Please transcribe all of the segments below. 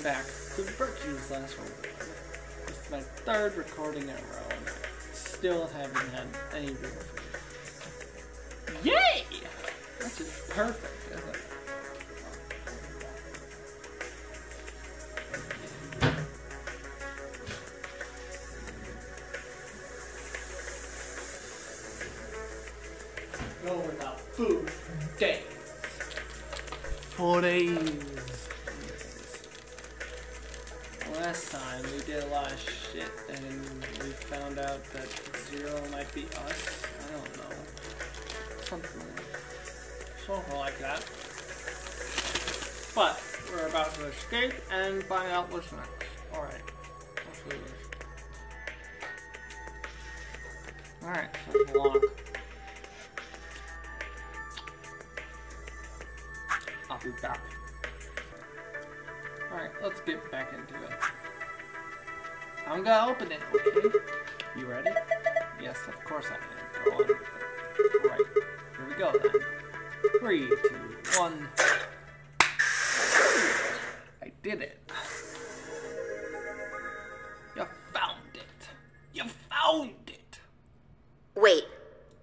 back to Virtue's Last Reward. This is my third recording in a row, and I still haven't had any real food. Yay! That's just perfect, isn't it? Go without food for days. 4 days. Last time we did a lot of shit and we found out that Zero might be us. I don't know. Something like that. But we're about to escape and find out what's next. Alright. Let's do this. Alright, so it's locked. I'll be back. Alright, let's get back into it. I'm gonna open it, okay? You ready? Yes, of course I am. Go on with it. Alright, here we go then. 3, 2, 1. I did it. You found it. You found it. Wait,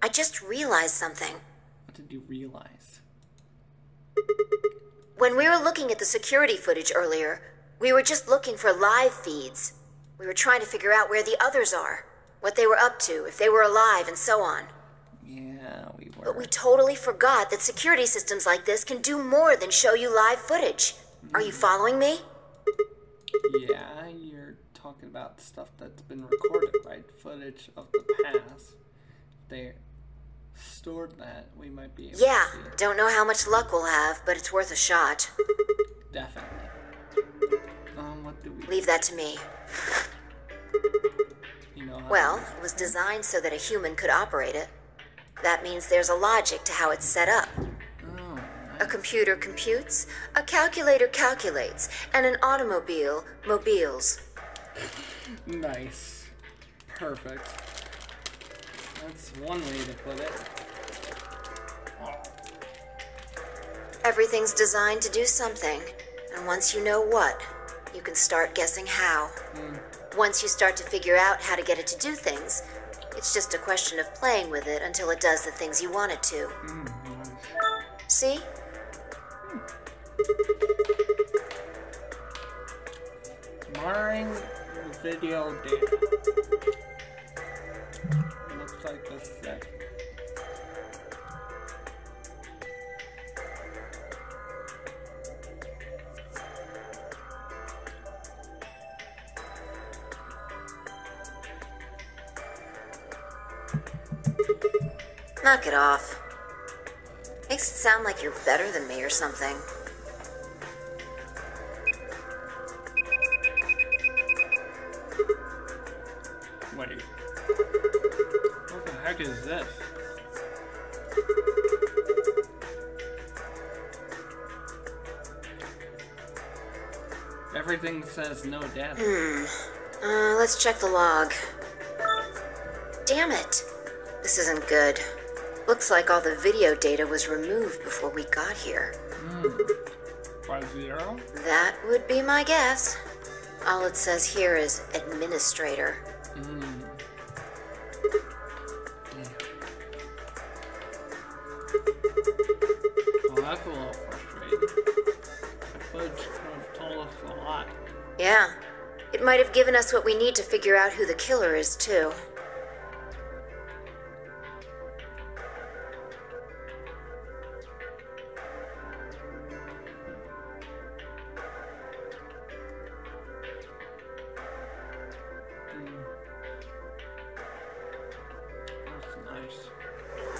I just realized something. What did you realize? When we were looking at the security footage earlier, we were just looking for live feeds. We were trying to figure out where the others are, what they were up to, if they were alive, and so on. Yeah, we were. But we totally forgot that security systems like this can do more than show you live footage. Are you following me? Yeah, you're talking about stuff that's been recorded, right? Footage of the past. They stored that, we might be able to see it. Don't know how much luck we'll have, but it's worth a shot. Definitely. What do we... Leave that to me. You know how Well, it was designed so that a human could operate it. That means there's a logic to how it's set up. Oh, nice. A computer computes, a calculator calculates, and an automobile mobiles. Nice. Perfect. That's one way to put it. Everything's designed to do something, and once you know what, you can start guessing how. Once you start to figure out how to get it to do things, it's just a question of playing with it until it does the things you want it to. See? Monitoring video data. Looks like this set. Knock it off. Makes it sound like you're better than me or something. Wait. What the heck is this? Everything says no data. Let's check the log. Damn it. This isn't good. Looks like all the video data was removed before we got here. By Zero? That would be my guess. All it says here is administrator. Well, that's a little frustrating. The footage could have told us a lot. Yeah. It might have given us what we need to figure out who the killer is, too.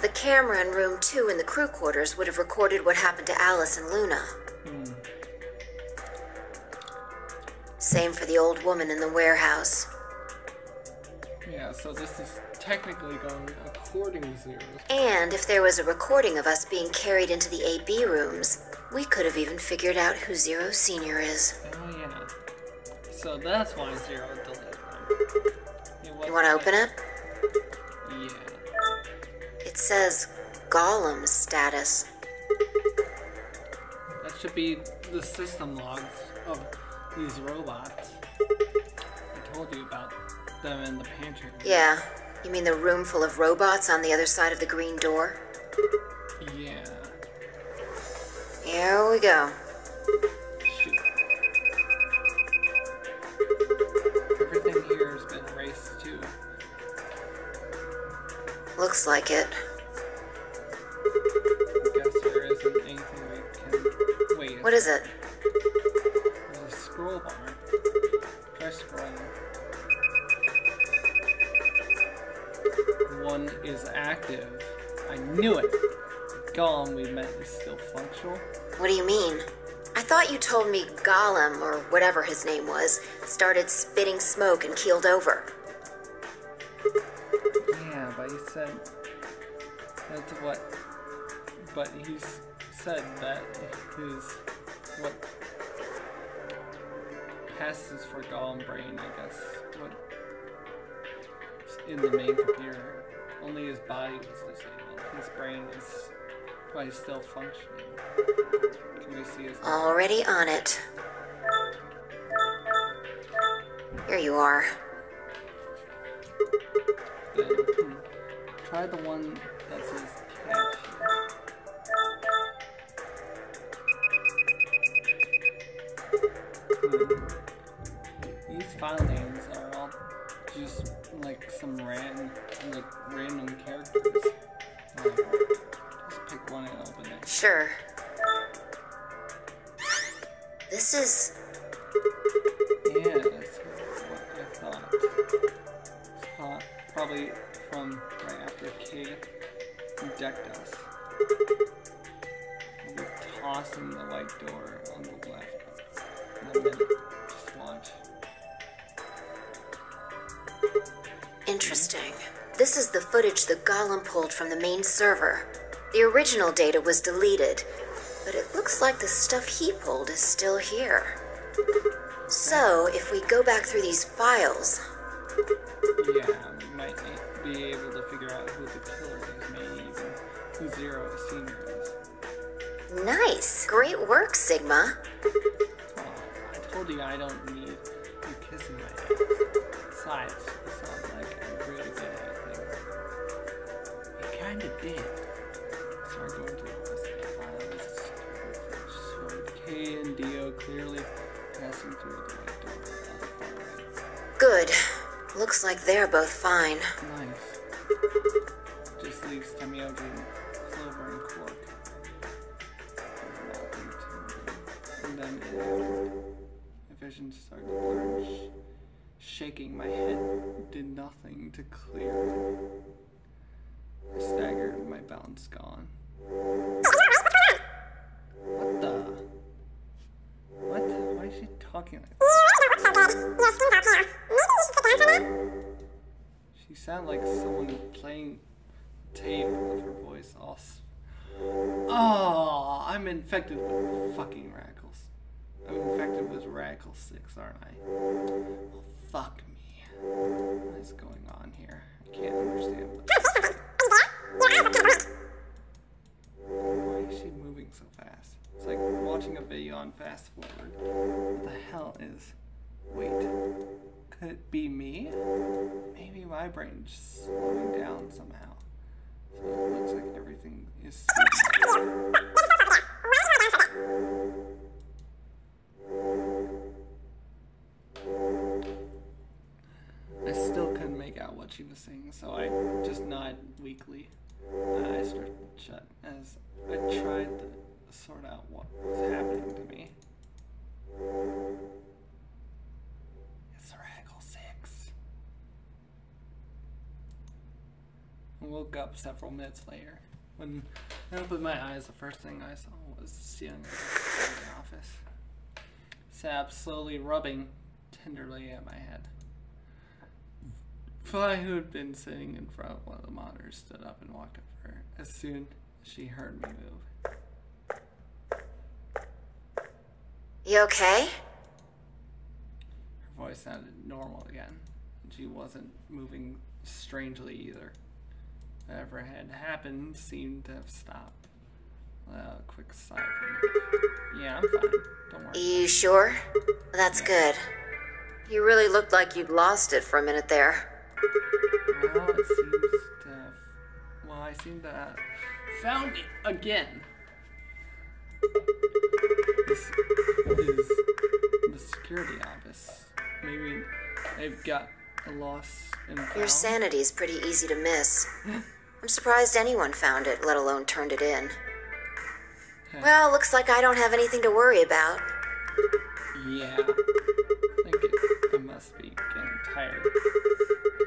The camera in room 2 in the crew quarters would have recorded what happened to Alice and Luna. Same for the old woman in the warehouse. Yeah, so this is technically going according to Zero's. And if there was a recording of us being carried into the AB rooms, we could have even figured out who Zero Senior is. Oh yeah. So that's why Zero deleted them. You want to open it? Yeah. It says Gollum status. That should be the system logs of these robots. I told you about them in the pantry. Yeah. You mean the room full of robots on the other side of the green door? Yeah. Here we go. Shoot. Everything here has been erased too. Looks like it. I guess there isn't anything we can... Wait. What is it? There's a scroll bar. Try scrolling. One is active. I knew it. The golem we met is still functional. What do you mean? I thought you told me Gollum, or whatever his name was, started spitting smoke and keeled over. Yeah, but he said that's what. But he's said that is what passes for Golem brain, I guess. What in the main computer. Only his body was disabled. His brain is probably still functioning. Can we see his... Already on it. Here you are. Then, try the one that says catch. These file names are all just like some random characters. Just pick one and open it. Sure. This is... Yeah, that's what I thought. It's probably from right after Kig decked us. We'll be tossing the white door on the left in a minute. Just watch. Interesting. This is the footage the Golem pulled from the main server. The original data was deleted, but it looks like the stuff he pulled is still here. So, if we go back through these files... Yeah, we might be able to figure out who the killer is, maybe even who Zero Senior is. Nice! Great work, Sigma. Oh, I told you I don't need you kissing my ass. Besides, it's not like I'm really good at things. You kinda did. Start going to the files. So K and Dio clearly passing through the right door on the far right. Good. Looks like they're both fine. Nice. Just leaves Tamioji, Clover, and Quark. And then the vision started to blur. Shaking my head did nothing to clear. I staggered, my balance gone. What the? What? Why is she talking like that? She sounded like someone playing tape of her voice all Oh, I'm infected with fucking radicals. I'm infected with Radical 6, aren't I? Well, fuck me. What is going on here? I can't understand. Why is she moving so fast? It's like watching a video on fast forward. What the hell is... Wait. Could it be me? Maybe my brain's just slowing down somehow. So it looks like everything is... I still couldn't make out what she was saying, so I just nodded weakly. My eyes started shut as I tried to sort out what was happening to me. It's Radical 6. I woke up several minutes later. When I opened my eyes, the first thing I saw was the ceiling of the office. Sab slowly rubbing tenderly at my head. Fi, who had been sitting in front of one of the monitors, stood up and walked up to her as soon as she heard me move. You okay? Her voice sounded normal again, and she wasn't moving strangely either. Whatever had happened seemed to have stopped. A quick sigh from me. Yeah, I'm fine. Don't worry. You sure? That's good. You really looked like you'd lost it for a minute there. Well, it seems to have... Well, I seem to have found it again. This is the security office. Maybe they've got a lost and found. Your sanity's pretty easy to miss. I'm surprised anyone found it, let alone turned it in. Well, looks like I don't have anything to worry about. Yeah. I must be getting tired.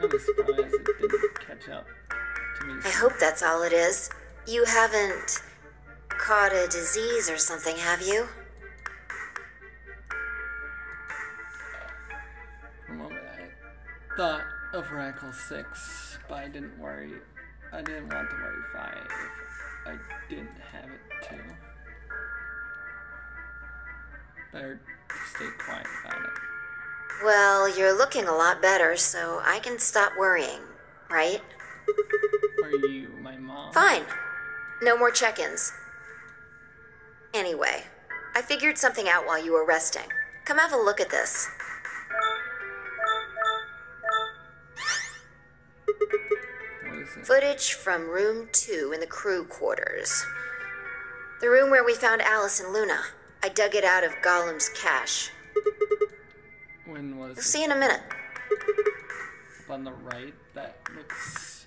I'm surprised it didn't catch up to me. I hope that's all it is. You haven't caught a disease or something, have you? For a moment, I thought of Rackle 6, but I didn't worry. I didn't want to worry 5 if I didn't have it too. Better stay quiet about it. Well, you're looking a lot better, so I can stop worrying, right? Are you my mom? Fine. No more check-ins. Anyway, I figured something out while you were resting. Come have a look at this. What is it? Footage from room 2 in the crew quarters. The room where we found Alice and Luna. I dug it out of Gollum's cache. When was You'll see in a minute. Up on the right, that looks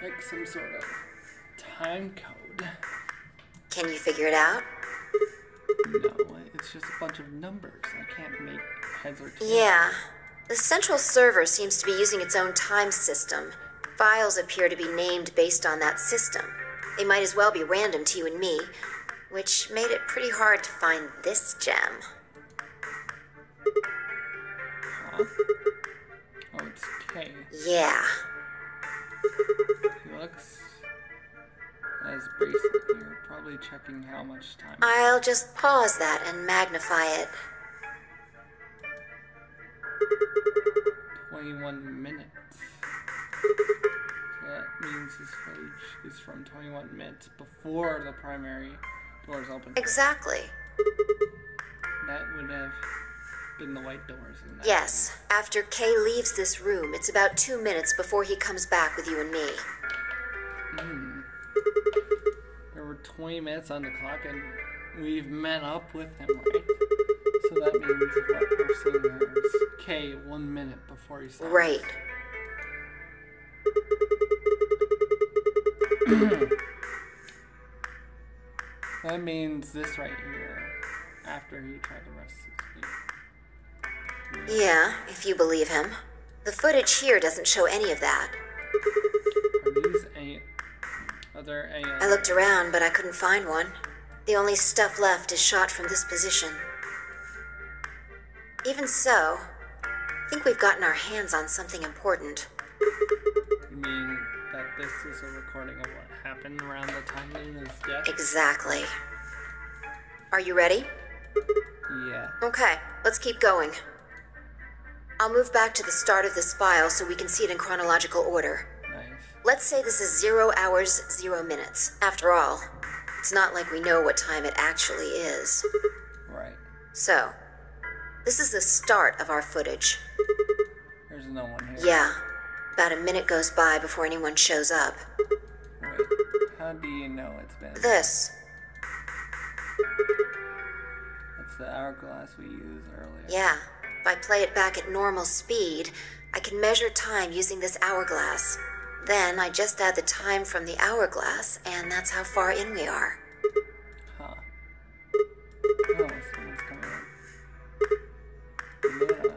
like some sort of time code. Can you figure it out? No, it's just a bunch of numbers. I can't make heads or tails. Yeah. The central server seems to be using its own time system. Files appear to be named based on that system. They might as well be random to you and me, which made it pretty hard to find this gem. Huh? Oh, it's K. Yeah. He looks as bracelet here, probably checking how much time. I'll just pause that and magnify it. 21 minutes. So that means his footage is from 21 minutes before the primary doors open. Exactly. That would have been the white doors in that. Yes. After Kay leaves this room, it's about 2 minutes before he comes back with you and me. There were 20 minutes on the clock and we've met up with him, right? So that means what we're seeing there is K 1 minute before he starts. Right. That means this right here, after he tried to rest his feet. Yeah, if you believe him. The footage here doesn't show any of that. Are there any I looked around, but I couldn't find one. The only stuff left is shot from this position. Even so, I think we've gotten our hands on something important. You mean that this is a recording of what happened around the time of his death? Exactly. Are you ready? Yeah. Okay, let's keep going. I'll move back to the start of this file so we can see it in chronological order. Nice. Let's say this is 0 hours, 0 minutes. After all, it's not like we know what time it actually is. Right. So, this is the start of our footage. There's no one here. Yeah. About a minute goes by before anyone shows up. Wait, how do you know it's been? This. That's the hourglass we used earlier. Yeah. If I play it back at normal speed, I can measure time using this hourglass. Then I just add the time from the hourglass, and that's how far in we are. Huh. Oh, someone's coming in. Yeah.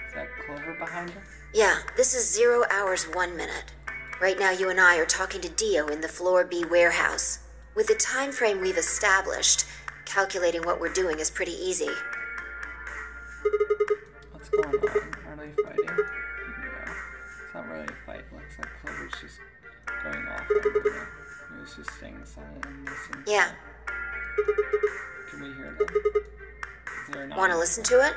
Is that Clover behind her? Yeah, this is 0 hours, 1 minute. Right now you and I are talking to Dio in the Floor B warehouse. With the time frame we've established, calculating what we're doing is pretty easy. What's going on? Are they fighting? No. It's not really a fight. Looks like Clover's just going off everywhere. It was just staying silent and listening. Yeah. Can we hear them? Is there an Want to listen to it?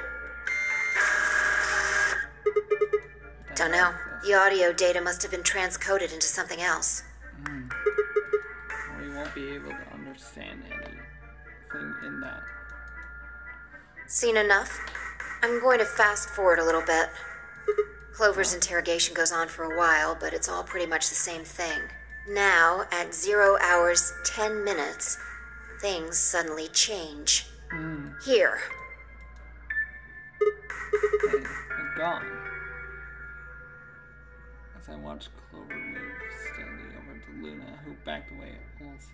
Don't know. The audio data must have been transcoded into something else. We won't be able to understand anything in that. Seen enough? I'm going to fast forward a little bit. Clover's interrogation goes on for a while, but it's all pretty much the same thing. Now, at 0 hours 10 minutes, things suddenly change. Here. Hey, they're gone. As I watched Clover move steadily over to Luna, who backed away almost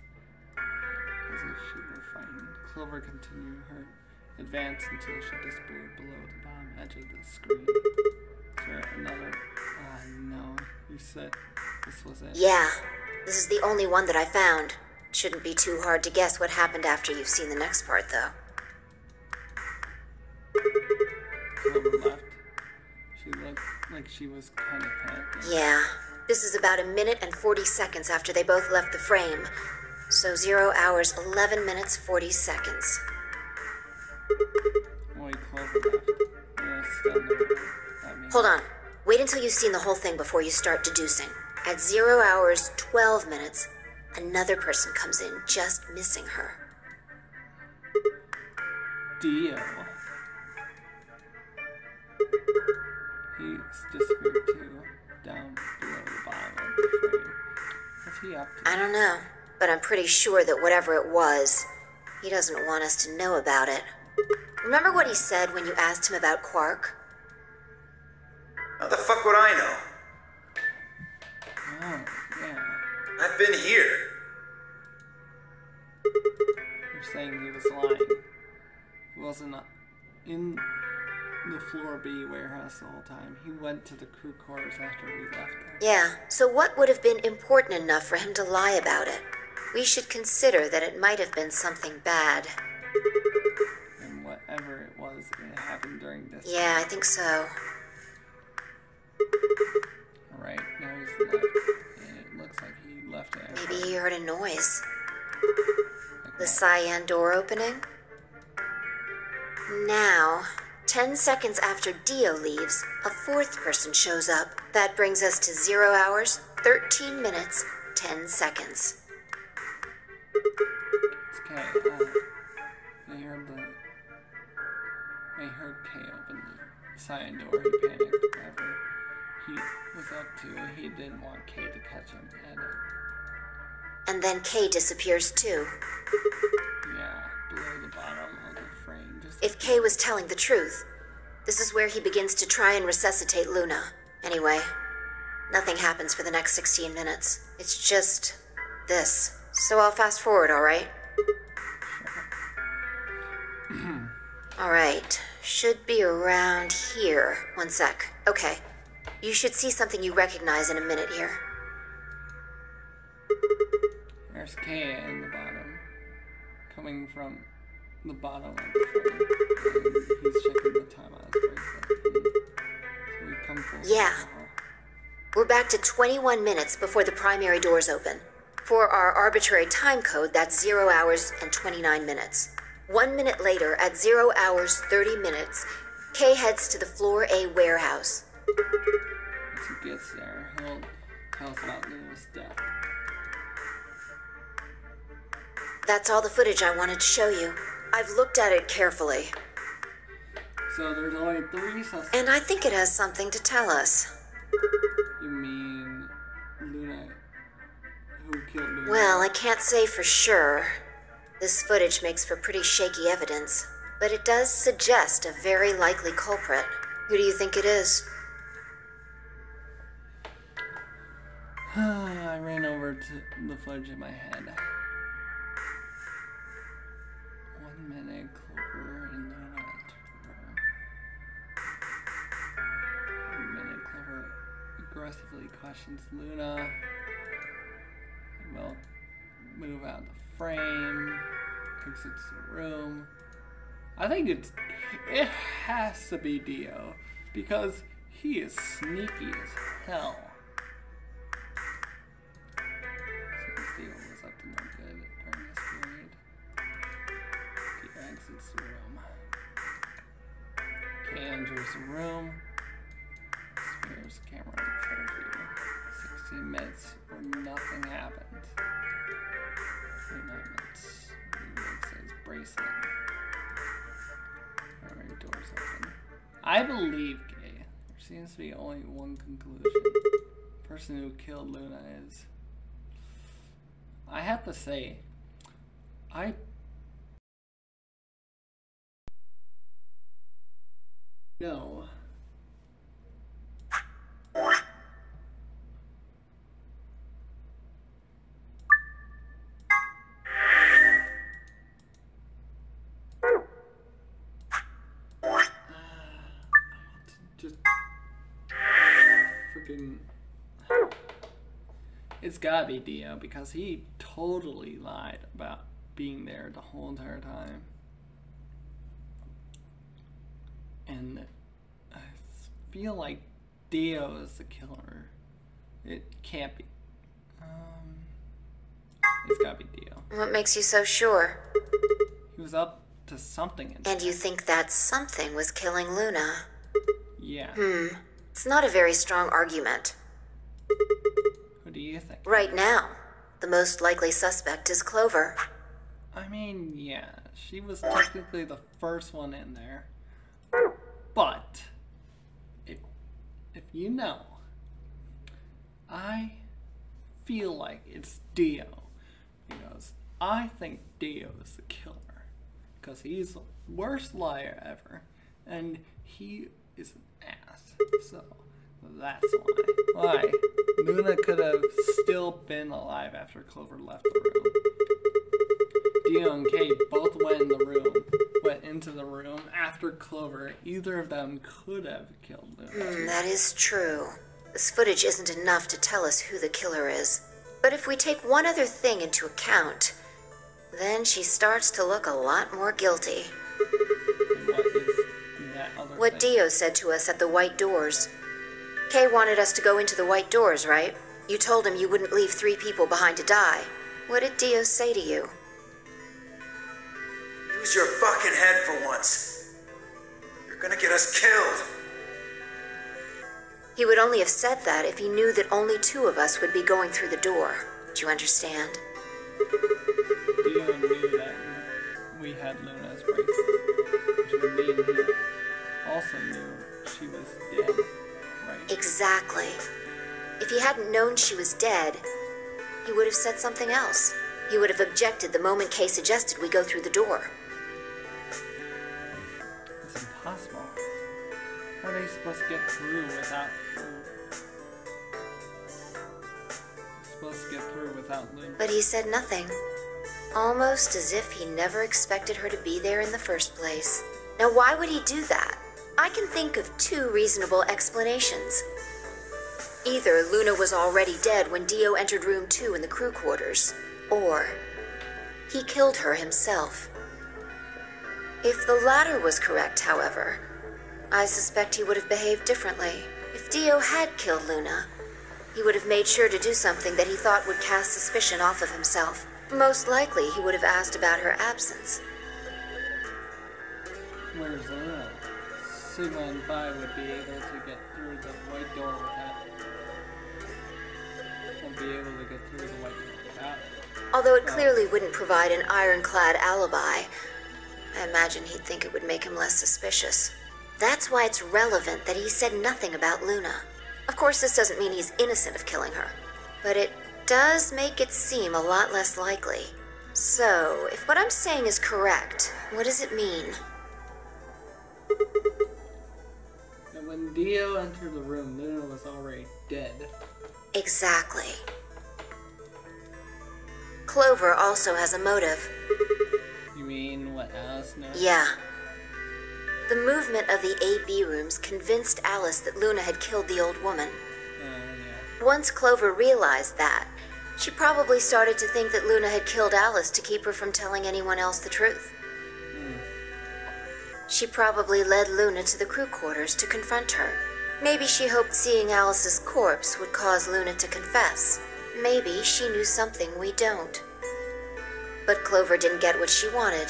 as if she were frightened. Clover continued her advance until she disappeared below the bottom edge of the screen. Is there another? No. You said this was it? Yeah. This is the only one that I found. Shouldn't be too hard to guess what happened after you've seen the next part, though. Clover left. She looked like she was kind of panicking. Yeah. This is about 1 minute and 40 seconds after they both left the frame. So 0 hours 11 minutes 40 seconds. Wait, Clover left. Yeah, still no. Hold on. Wait until you've seen the whole thing before you start deducing. At 0 hours 12 minutes, another person comes in just missing her. Dio. He's disappeared too, down below the bottom of the frame. What's he up to? I don't know, but I'm pretty sure that whatever it was, he doesn't want us to know about it. Remember what he said when you asked him about Quark? How the fuck would I know? Oh, yeah. I've been here. You're saying he was lying. He wasn't in the Floor B warehouse the whole time. He went to the crew quarters after we left there. Yeah, so what would have been important enough for him to lie about it? We should consider that it might have been something bad. And whatever it was, it happened during this Yeah, time. I think so. Alright, now he's left. And it looks like he left it. Maybe he heard a noise. Like The what? cyan door opening? Now, 10 seconds after Dio leaves, a fourth person shows up. That brings us to 0 hours, 13 minutes, 10 seconds. It's K. I heard K open the cyan door. He panicked. Whatever he was up to, he didn't want K to catch him at it. And then Kay disappears too. Yeah, below the bottom of the frame. Just If Kay was telling the truth, this is where he begins to try and resuscitate Luna. Anyway, nothing happens for the next 16 minutes. It's just this. So I'll fast forward, alright? Alright, should be around here. One sec. Okay. You should see something you recognize in a minute here. There's K in the bottom, coming from the bottom of the frame. And he's checking the time on his bracelet. So we come full Yeah. circle. We're back to 21 minutes before the primary doors open. For our arbitrary time code, that's 0 hours and 29 minutes. 1 minute later, at 0 hours 30 minutes, Kay heads to the Floor A warehouse. Once he gets there, he'll tell us about Luna's death. That's all the footage I wanted to show you. I've looked at it carefully, So there's only 3 suspects. and I think it has something to tell us. You mean Luna? Who killed Luna? Well, I can't say for sure. This footage makes for pretty shaky evidence, but it does suggest a very likely culprit. Who do you think it is? I ran over to the footage in my head. 1 minute, Clover and Luna enter. 1 minute, Clover aggressively questions Luna. And will move out of the frame, exits the room. I think it has to be Dio, because he is sneaky as hell. Since Dio was up to no good during this period. Dio exits the room. Kay enters the room. Smears the camera in full view. 16 minutes where nothing happened. 29 minutes. He makes his bracelet. Primary doors open. I believe Kay. There seems to be only one conclusion. The person who killed Luna is... I have to say, no. Just freaking... It's gotta be Dio, because he totally lied about being there the whole entire time. And I feel like Dio is the killer. It can't be. It's gotta be Dio. What makes you so sure? He was up to something. And you think that something was killing Luna? Yeah. It's not a very strong argument. Who do you think? Right now, the most likely suspect is Clover. I mean, yeah, she was technically the first one in there. But, if you know, I feel like it's Dio. Because I think Dio is the killer. Because he's the worst liar ever. And he is an ass. So, that's why. Why? Luna could have still been alive after Clover left the room. Dio and Kay both went into the room after Clover. Either of them could have killed Luna. That is true. This footage isn't enough to tell us who the killer is. But if we take one other thing into account, then she starts to look a lot more guilty. What is that other What thing? Dio said to us at the White Doors. Kay wanted us to go into the White Doors, right? You told him you wouldn't leave 3 people behind to die. What did Dio say to you? Use your fucking head for once. You're gonna get us killed. He would only have said that if he knew that only 2 of us would be going through the door. Do you understand? Dio knew that we had Luna's bracelet. Which would mean he also knew she was dead, right? Exactly. If he hadn't known she was dead, he would have said something else. He would have objected the moment Kay suggested we go through the door. It's impossible. How are they supposed to get through without Luna? But he said nothing. Almost as if he never expected her to be there in the first place. Now why would he do that? I can think of 2 reasonable explanations. Either Luna was already dead when Dio entered room 2 in the crew quarters, or he killed her himself. If the latter was correct, however, I suspect he would have behaved differently. If Dio had killed Luna, he would have made sure to do something that he thought would cast suspicion off of himself. Most likely, he would have asked about her absence. Where's Luna? Sigma and Phi would be able to get through the White Door won't be able to get through the White Door without it. Although it clearly wouldn't provide an ironclad alibi, I imagine he'd think it would make him less suspicious. That's why it's relevant that he said nothing about Luna. Of course, this doesn't mean he's innocent of killing her, but it does make it seem a lot less likely. So, if what I'm saying is correct, what does it mean? And when Dio entered the room, Luna was already dead. Exactly. Clover also has a motive. You mean what Alice knows? Yeah. The movement of the AB rooms convinced Alice that Luna had killed the old woman. Yeah. Once Clover realized that, she probably started to think that Luna had killed Alice to keep her from telling anyone else the truth. She probably led Luna to the crew quarters to confront her. Maybe she hoped seeing Alice's corpse would cause Luna to confess. Maybe she knew something we don't. But Clover didn't get what she wanted.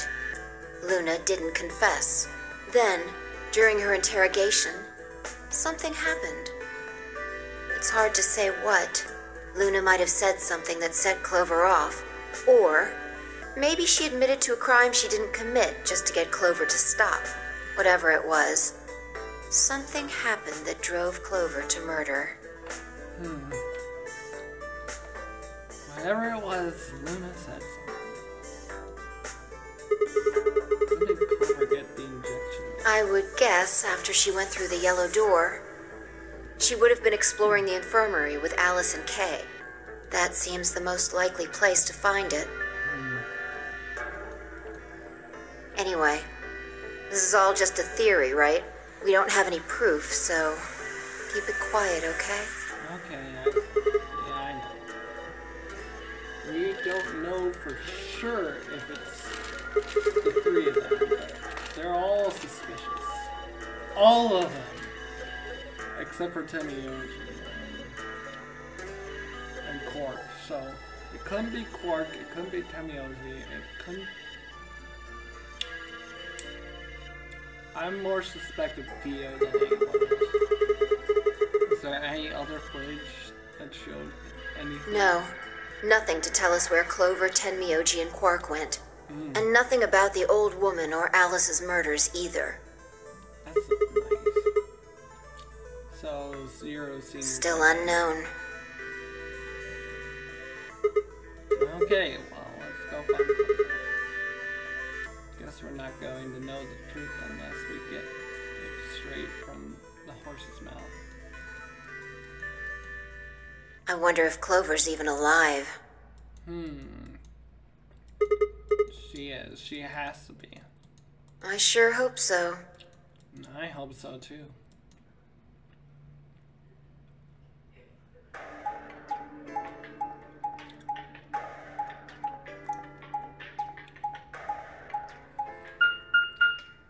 Luna didn't confess. Then, during her interrogation, something happened. It's hard to say what. Luna might have said something that set Clover off. Or maybe she admitted to a crime she didn't commit just to get Clover to stop. Whatever it was, Something happened that drove Clover to murder. Whatever it was, Luna said something. When did Clover get the injection? I would guess after she went through the yellow door, she would have been exploring the infirmary with Alice and Kay. That seems the most likely place to find it. Anyway, this is all just a theory, right? We don't have any proof, so keep it quiet, okay? Okay, I know. We don't know for sure if it's the three of them, but they're all suspicious. All of them. Except for Tamioji and Quark. So, it couldn't be Quark, it couldn't be Tamioji, it couldn't... I'm more suspect of Dio than anyone else. Is there any other footage that showed anything? No. Nothing to tell us where Clover, Tenmyoji, and Quark went. And nothing about the old woman or Alice's murders either. That's nice. So, Zero Senior... Still unknown. Okay, well, let's go find Clover. Guess we're not going to know the truth unless we get it straight from the horse's mouth. I wonder if Clover's even alive. She is. She has to be. I sure hope so. I hope so too.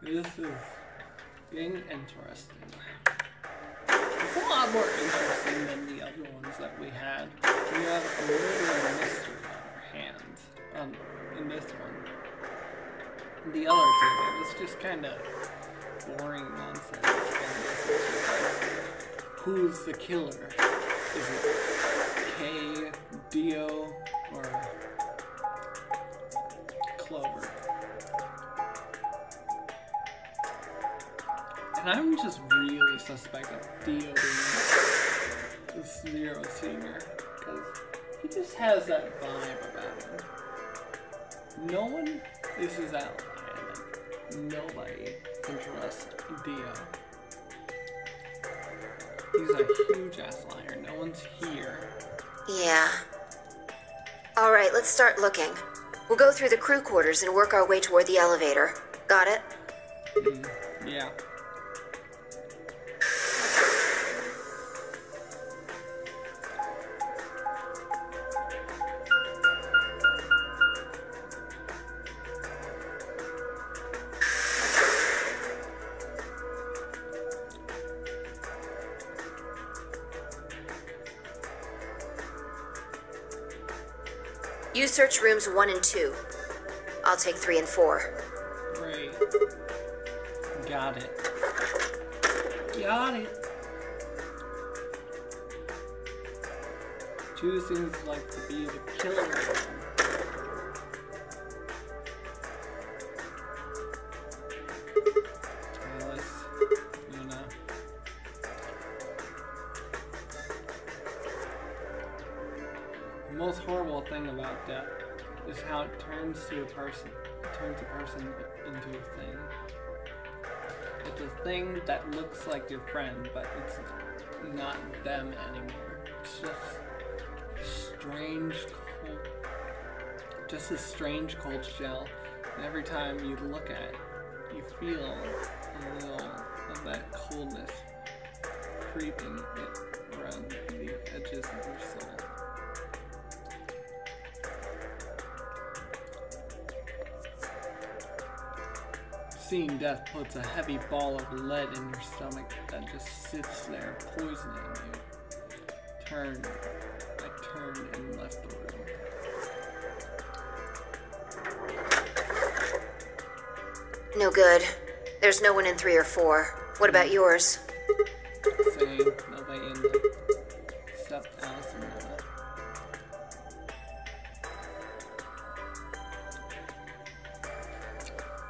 This is getting interesting. It's a lot more interesting than the other ones that we had. We have a murder mystery on our hands. In this one. The other two, it was just kind of boring nonsense. Who's the killer? Is it Kay, Dio, or Clover? And I'm just really suspect of Dio being the Zero Senior, because he just has that vibe about him. No one is his ally, and nobody can trust Dio. He's a huge ass liar. No one's here. Yeah. Alright, let's start looking. We'll go through the crew quarters and work our way toward the elevator. Got it? Yeah. You search rooms 1 and 2. I'll take 3 and 4. Great. Got it. Got it. 2 seems like to be the killer. Alice, Luna. The most horrible thing about death is how it turns to a person. It turns a person into a thing. It's a thing that looks like your friend, but it's not them anymore. It's just strange, cold, just a strange cold shell. And every time you look at it, you feel a little of that coldness creeping around the edges of your soul. Seeing death puts a heavy ball of lead in your stomach that just sits there poisoning you. I turned and left the room. No good. There's no one in 3 or 4. What about yours? Same. Nobody in them. Except Alice and Luna.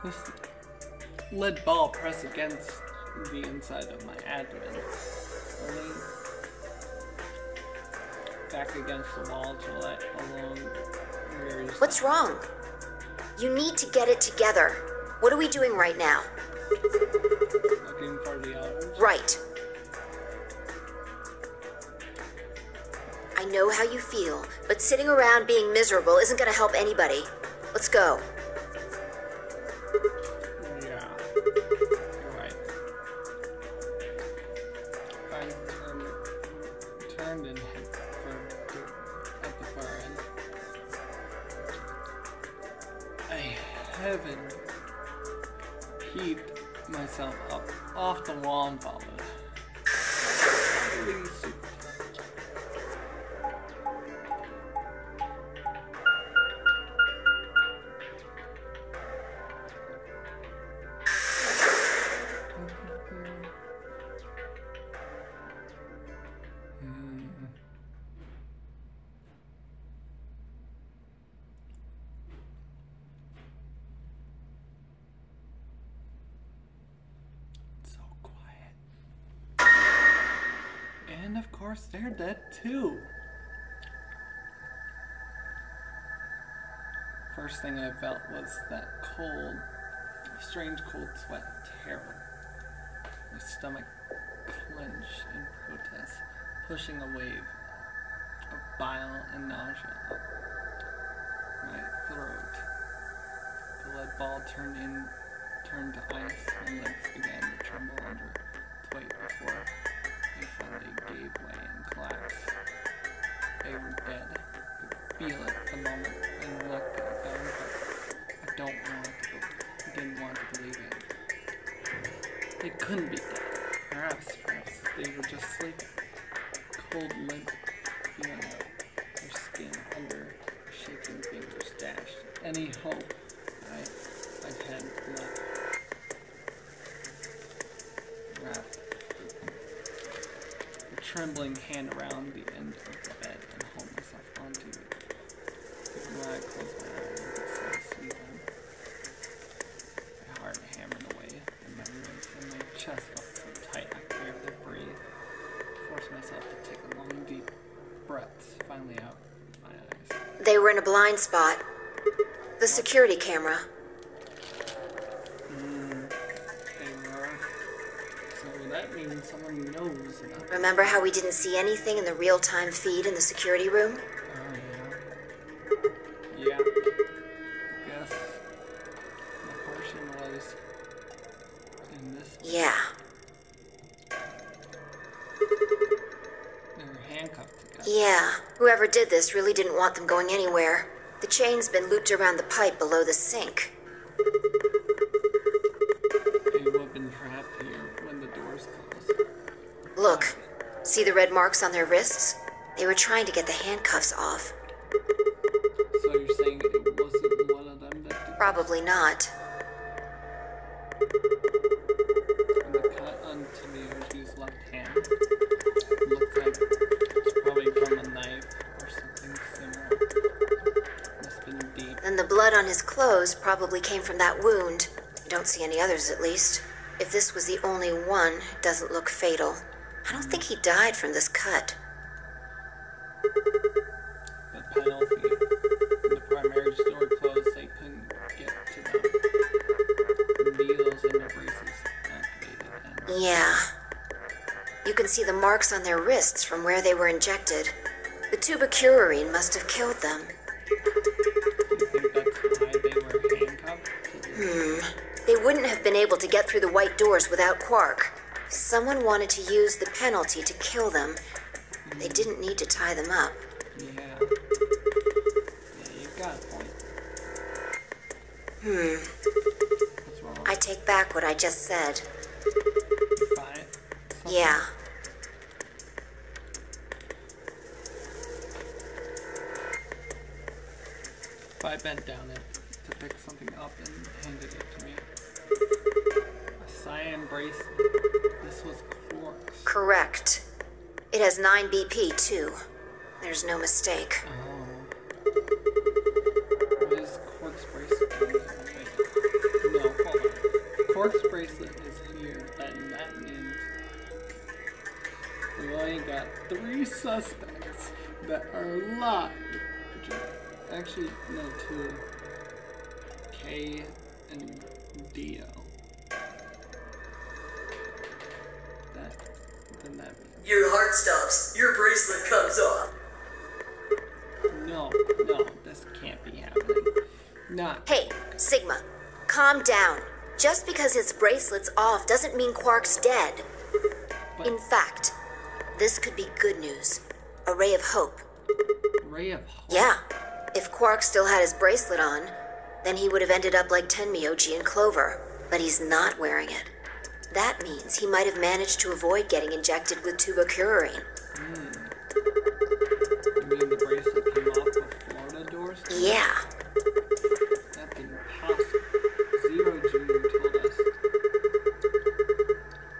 This lead ball pressed against the inside of my abdomen. Only back against the wall to let alone where is What's wrong? You need to get it together. What are we doing right now? looking for the others. Right. I know how you feel, but sitting around being miserable isn't gonna help anybody. Let's go. Yeah, you're right. I turned and hit at the far end. I haven't heaved myself up off the wall and followed. And of course, they're dead too. First thing I felt was that cold, strange cold sweat and terror. My stomach clenched in protest, pushing a wave of bile and nausea up my throat. The lead ball turned to ice, and legs began to tremble under its weight before they finally gave way and collapsed. They were dead. I could feel it the moment I looked at them, but I didn't want to believe it. They couldn't be dead. Perhaps they were just sleeping. Cold, limp feeling of their skin under shaking fingers dashed any hope I had left. Wrapped a trembling hand around the end of the bed and hold myself onto it. Even when I closed my eyes, I could still see them. My heart hammered away in my ribs, and my chest felt so tight I could barely breathe. I forced myself to take a long, deep breaths, finally out my eyes. They were in a blind spot. The security camera. They were. So that means someone knows about. Remember how we didn't see anything in the real-time feed in the security room? Oh, yeah. Yeah. I guess the portion was in this. Yeah. They were handcuffed together. Yeah. Whoever did this really didn't want them going anywhere. The chain's been looped around the pipe below the sink. They would have been trapped here when the doors closed. Look. See the red marks on their wrists? They were trying to get the handcuffs off. So you're saying it wasn't one of them that did Probably not. And the cut onto the OG's left hand looked like it's probably from a knife or something similar. Must have been deep. Then the blood on his clothes probably came from that wound. I don't see any others, at least. If this was the only one, it doesn't look fatal. I don't think he died from this cut. The penalty. The primary store closed, they couldn't get to them. The needles and the braces activated. And Yeah. You can see the marks on their wrists from where they were injected. The tubicurine must have killed them. do you think that's why they were handcuffed? They wouldn't have been able to get through the white doors without Quark. Someone wanted to use the penalty to kill them. They didn't need to tie them up. Yeah. Yeah, you've got a point. What's wrong? I take back what I just said. You find something? Yeah. If I bent down it to pick something up and handed it to me. A cyan bracelet. This was Quark's. Correct. It has 9 BP, too. There's no mistake. Oh. What is Quark's bracelet? Wait. No, hold on. Quark's bracelet is here. Then that 3 suspects that are alive. Actually, no, 2. K and Dio. Then that means... Your heart stops. Your bracelet comes off. No, this can't be happening. Not. Hey, Sigma, calm down. Just because his bracelet's off doesn't mean Quark's dead. But In fact, this could be good news. A ray of hope. ray of hope. Yeah. If Quark still had his bracelet on, then he would have ended up like Tenmyoji and Clover. But he's not wearing it. That means he might have managed to avoid getting injected with tubocurarine. You mean the bracelet came off the Florida doors? Yeah. That's impossible. Zero Jr. told us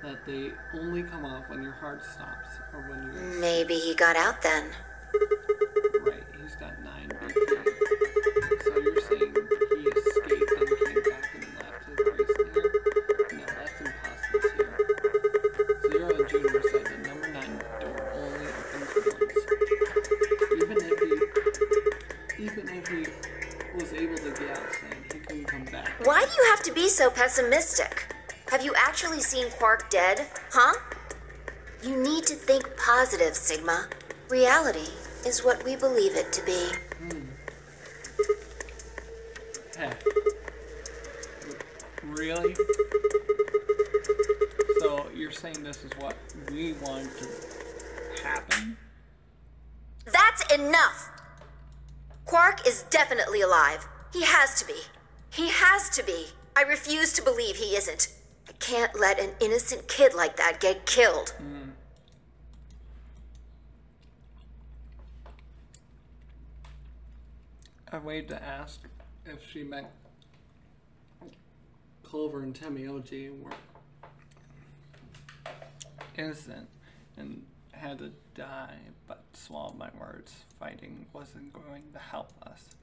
that they only come off when your heart stops or when you're... Maybe he got out then. Right, he's got 9 BP. So you're saying he escaped and came back and left his bracelet here? No, that's impossible too. Zero Jr. said the number 9 door only opens once. Even if he was able to get out saying he couldn't come back. Why do you have to be so pessimistic? Have you actually seen Quark dead, huh? You need to think positive, Sigma. Reality is what we believe it to be. Heck. Really? So you're saying this is what we want to happen? That's enough! Quark is definitely alive. He has to be. He has to be. I refuse to believe he isn't. I can't let an innocent kid like that get killed. I waited to ask if she meant Clover and Tenmyoji were innocent and had to die, but swallowed my words. Fighting wasn't going to help us.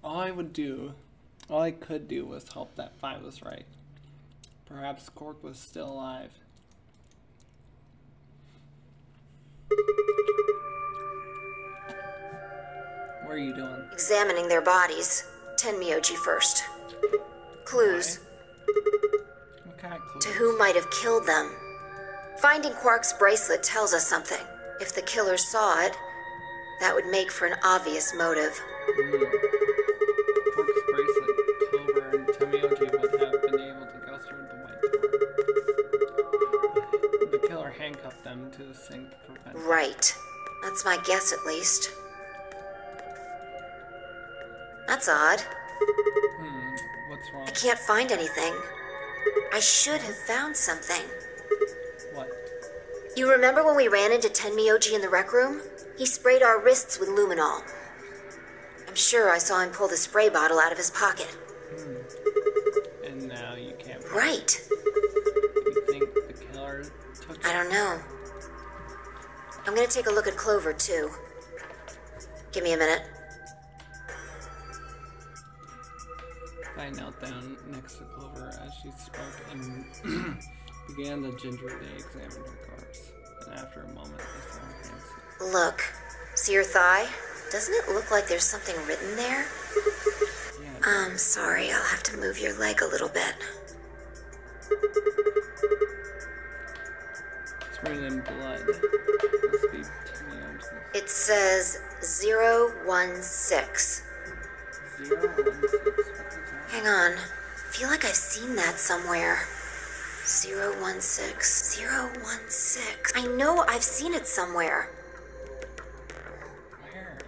All I could do was hope that 5 was right. Perhaps Quark was still alive. What are you doing? Examining their bodies. Tenmyoji first. Clues. What kind of clues? To who might have killed them. Finding Quark's bracelet tells us something. If the killer saw it, that would make for an obvious motive. Quark's bracelet, Clover, and Tenmyoji would have been able to go through the white door. The killer handcuffed them to the sink to prevent... Right. That's my guess, at least. That's odd. What's wrong? I can't find anything. I should have found something. What? You remember when we ran into Tenmyoji in the rec room? He sprayed our wrists with luminol. I'm sure I saw him pull the spray bottle out of his pocket. And now you can't... Right. You think the killer took it? I don't know. I'm gonna take a look at Clover, too. Give me a minute. I knelt down next to Clover as she spoke and began to gingerly examine her corpse. And after a moment, I saw her hands. Look. See your thigh? Doesn't it look like there's something written there? Yeah. I'm sorry, I'll have to move your leg a little bit. It's written in blood. Must be Tenmyoji. It says 016. 016. Hang on. I feel like I've seen that somewhere. 016. 016. I know I've seen it somewhere. Where?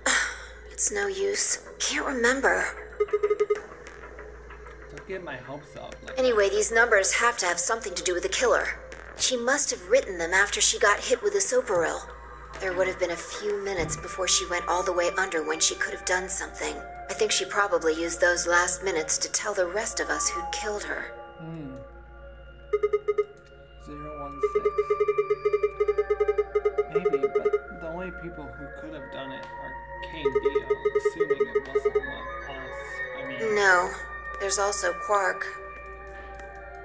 It's no use. Can't remember. Don't get my hopes up. Like, Anyway, these numbers have to have something to do with the killer. She must have written them after she got hit with the Soparil. There would have been a few minutes before she went all the way under when she could have done something. I think she probably used those last minutes to tell the rest of us who'd killed her. 016. Maybe, but the only people who could have done it are K and Dio, assuming it wasn't us. I mean... No, there's also Quark.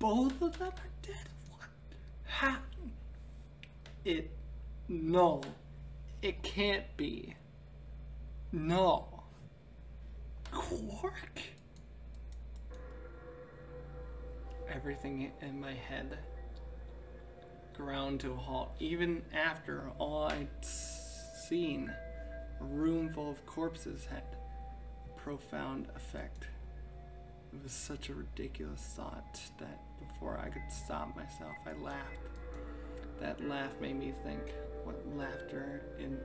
both of them are dead? What? How? No. It can't be. No. Quark? Everything in my head ground to a halt, even after all I'd seen. A room full of corpses had a profound effect. It was such a ridiculous thought that before I could stop myself, I laughed. That laugh made me think, what laughter in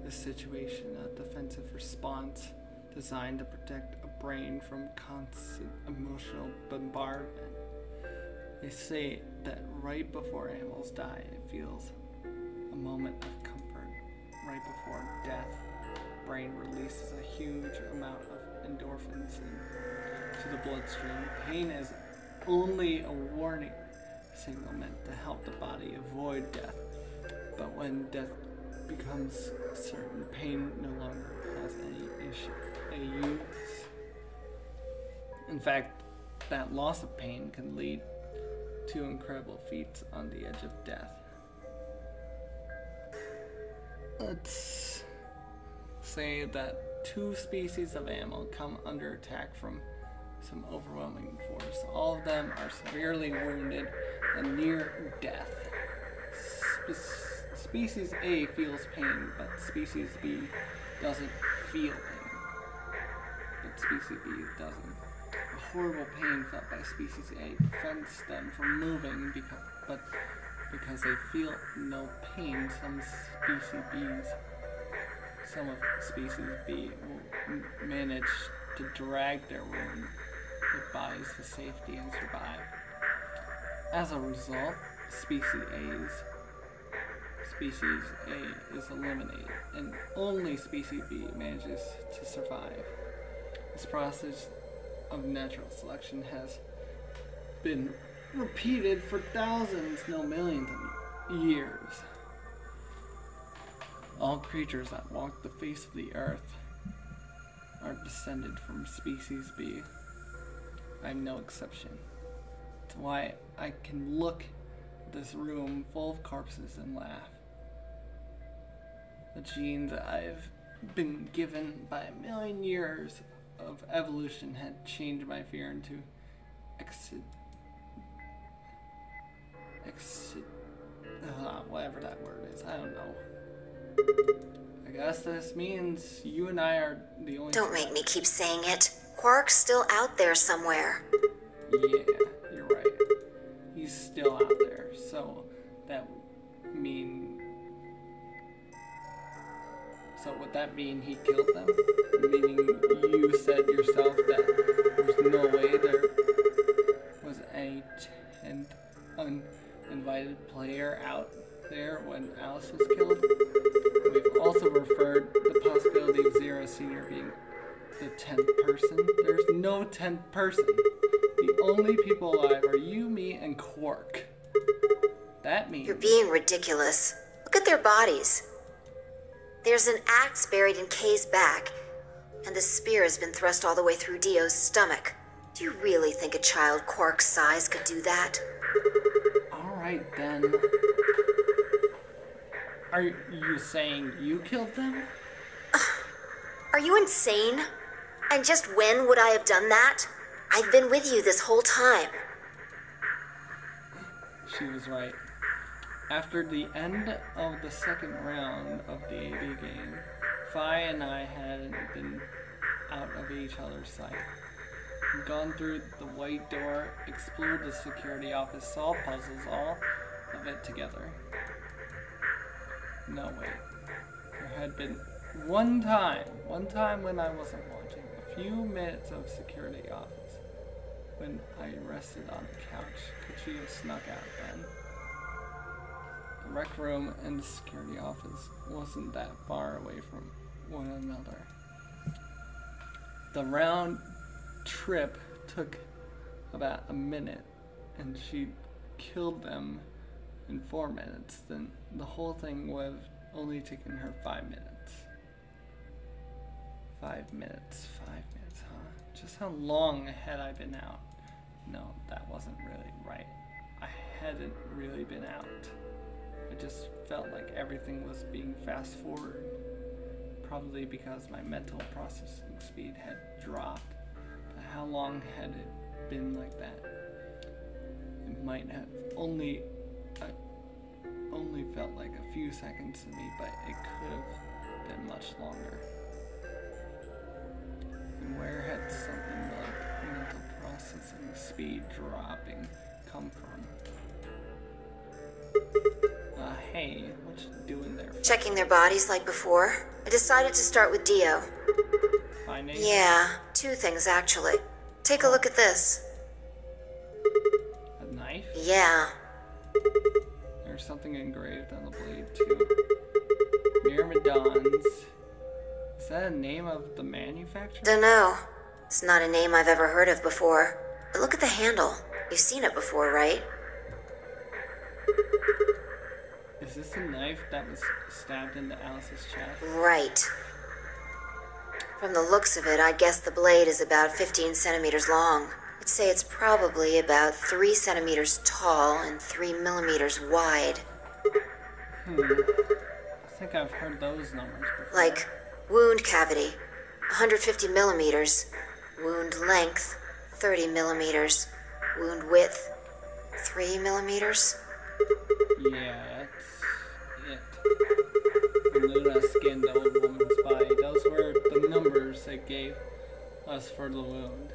this situation, a defensive response designed to protect a brain from constant emotional bombardment. They say that right before animals die, it feels a moment of comfort. Right before death, the brain releases a huge amount of endorphins into the bloodstream. Pain is only a warning signal meant to help the body avoid death. But when death becomes certain, pain no longer has any use. In fact, that loss of pain can lead to incredible feats on the edge of death. Let's say that 2 species of animal come under attack from some overwhelming force. All of them are severely wounded and near death. Species A feels pain, but species B doesn't feel pain. But species B doesn't. The horrible pain felt by species A prevents them from moving because they feel no pain. Some of species B will manage to drag their wounded bodies to safety and survive. As a result, species A is eliminated, and only species B manages to survive. This process of natural selection has been repeated for thousands, no millions of years. All creatures that walk the face of the earth are descended from species B. I'm no exception. That's why I can look at this room full of corpses and laugh. The genes I've been given by a million years of evolution had changed my fear into whatever that word is. I don't know. I guess this means you and I are the only... Don't make me keep saying it. Quark's still out there somewhere. Yeah, you're right. He's still out there, so that mean... So would that mean he killed them? Meaning you said yourself that there's no way there was any 10th uninvited player out there when Alice was killed? We've also referred the possibility of Zero Senior being the 10th person. There's no 10th person. The only people alive are you, me, and Quark. That means... You're being ridiculous. Look at their bodies. There's an axe buried in Kay's back, and the spear has been thrust all the way through Dio's stomach. Do you really think a child Quark's size could do that? Alright then. Are you saying you killed them? Are you insane? And just when would I have done that? I've been with you this whole time. She was right. After the end of the second round of the AD game, Phi and I hadn't been out of each other's sight. We'd gone through the white door, explored the security office, solved puzzles, all of it together. No, wait. There had been one time when I wasn't watching, a few minutes of security office, when I rested on the couch. Could she have snuck out then? The rec room and the security office wasn't that far away from one another. The round trip took about a minute, and she killed them in 4 minutes. Then the whole thing would have only taken her 5 minutes. 5 minutes, huh? Just how long had I been out? No, that wasn't really right. I hadn't really been out. I just felt like everything was being fast forward. Probably because my mental processing speed had dropped. But how long had it been like that? It might have only felt like a few seconds to me, but it could have been much longer. And where had something like mental processing speed dropping come from? Hey, what you doing there? Checking their bodies like before. I decided to start with Dio. Finding? Yeah, 2 things actually. Take a look at this. A knife? Yeah. There's something engraved on the blade too. Myrmidons. Is that a name of the manufacturer? Dunno. It's not a name I've ever heard of before. But look at the handle. You've seen it before, right? Is this a knife that was stabbed into Alice's chest? Right. From the looks of it, I guess the blade is about 15 centimeters long. I'd say it's probably about 3 centimeters tall and 3 millimeters wide. I think I've heard those numbers before. Like, wound cavity, 150 millimeters. Wound length, 30 millimeters. Wound width, 3 millimeters. Yeah, that's it. When Luna skinned the old woman's body, those were the numbers they gave us for the wound.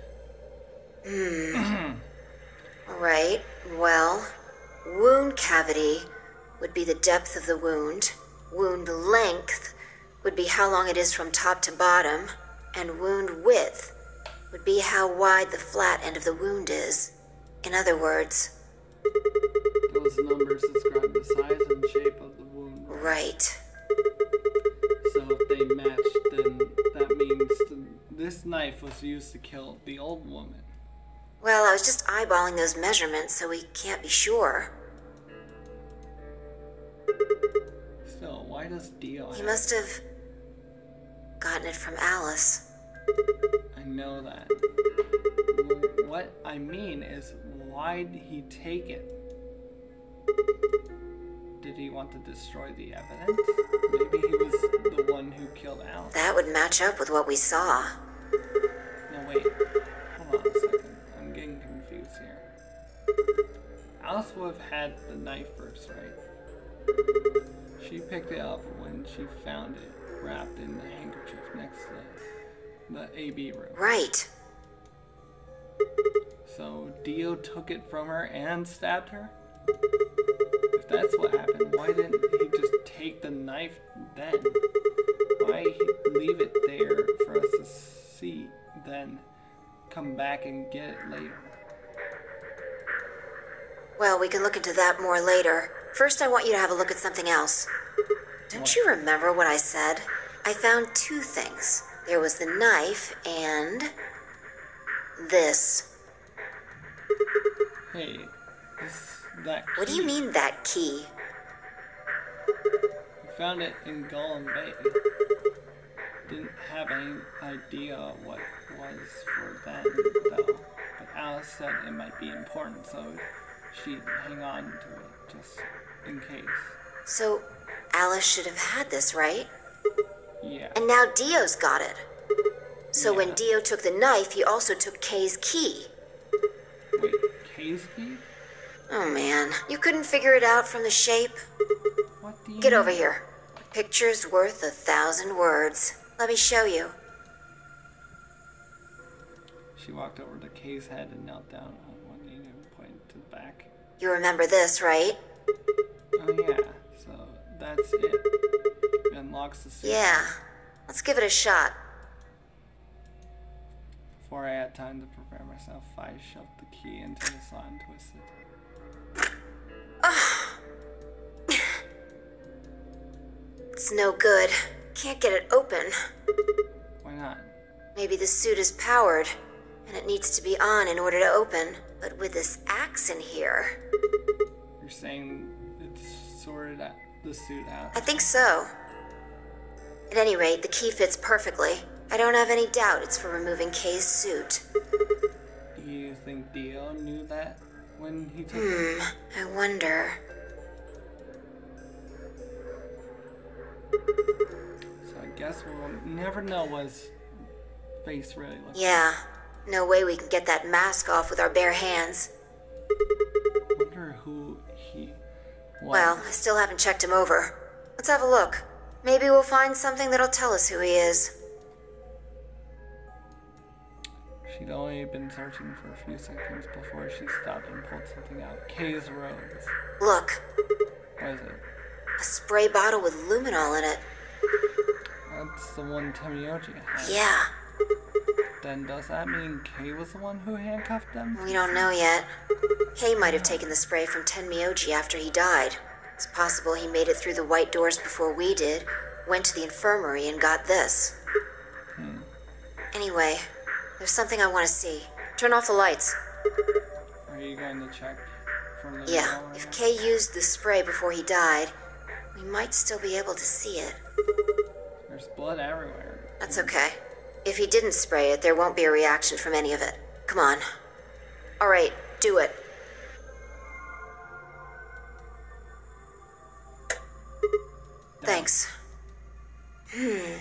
Right, well, wound cavity would be the depth of the wound. Wound length would be how long it is from top to bottom. And wound width would be how wide the flat end of the wound is. In other words... Those numbers describe the size and shape of the wound. Right. So if they matched, then that means this knife was used to kill the old woman. Well, I was just eyeballing those measurements, so we can't be sure. Still, why does Dio He have must have gotten it from Alice. I know that. What I mean is, why'd he take it? Did he want to destroy the evidence? Maybe he was the one who killed Alice. That would match up with what we saw. No, wait. Hold on a second. I'm getting confused here. Alice would have had the knife first, right? She picked it up when she found it wrapped in the handkerchief next to the AB room. Right. So Dio took it from her and stabbed her? If that's what happened, why didn't he just take the knife then? Why leave it there for us to see, then come back and get it later? Well, we can look into that more later. First, I want you to have a look at something else. Don't you remember what I said? I found 2 things. There was the knife and... this. Hey, that key. What do you mean, that key? We found it in Gollum Bay. Didn't have any idea what it was for then, though. But Alice said it might be important, so she'd hang on to it, just in case. So, Alice should have had this, right? Yeah. And now Dio's got it. So when Yeah. Dio took the knife, he also took Kay's key. Wait, Kay's key? Oh man, you couldn't figure it out from the shape? What do you Get mean? over here. A picture's worth 1,000 words. Let me show you. She walked over to Kay's head and knelt down on one knee and pointed to the back. You remember this, right? Oh yeah, so that's it. It unlocks the suit. Yeah. Let's give it a shot. Before I had time to prepare myself, I shoved the key into the slot and twisted. It's no good. Can't get it open. Why not? Maybe the suit is powered, and it needs to be on in order to open. But with this axe in here... You're saying it's sorted out, the suit out? I think so. At any rate, the key fits perfectly. I don't have any doubt it's for removing Kay's suit. Do you think Dio knew that when he took it? I wonder. So I guess we'll never know what his face really looks like. Yeah. No way we can get that mask off with our bare hands. I wonder who he was. Well, I still haven't checked him over. Let's have a look. Maybe we'll find something that'll tell us who he is. She'd only been searching for a few seconds before she stopped and pulled something out. Kay's Rose. Look, What is it? a spray bottle with luminol in it. That's the one Temioji had. Yeah, Then does that mean Kay was the one who handcuffed them? we don't know yet. Kay might have taken the spray from Tenmyoji after he died. It's possible he made it through the white doors before we did, went to the infirmary and got this. Anyway, there's something I want to see. Turn off the lights. Are you going to check for the Yeah, if Kay used the spray before he died, we might still be able to see it. There's blood everywhere. That's okay. If he didn't spray it, there won't be a reaction from any of it. Come on. All right, do it. Thanks.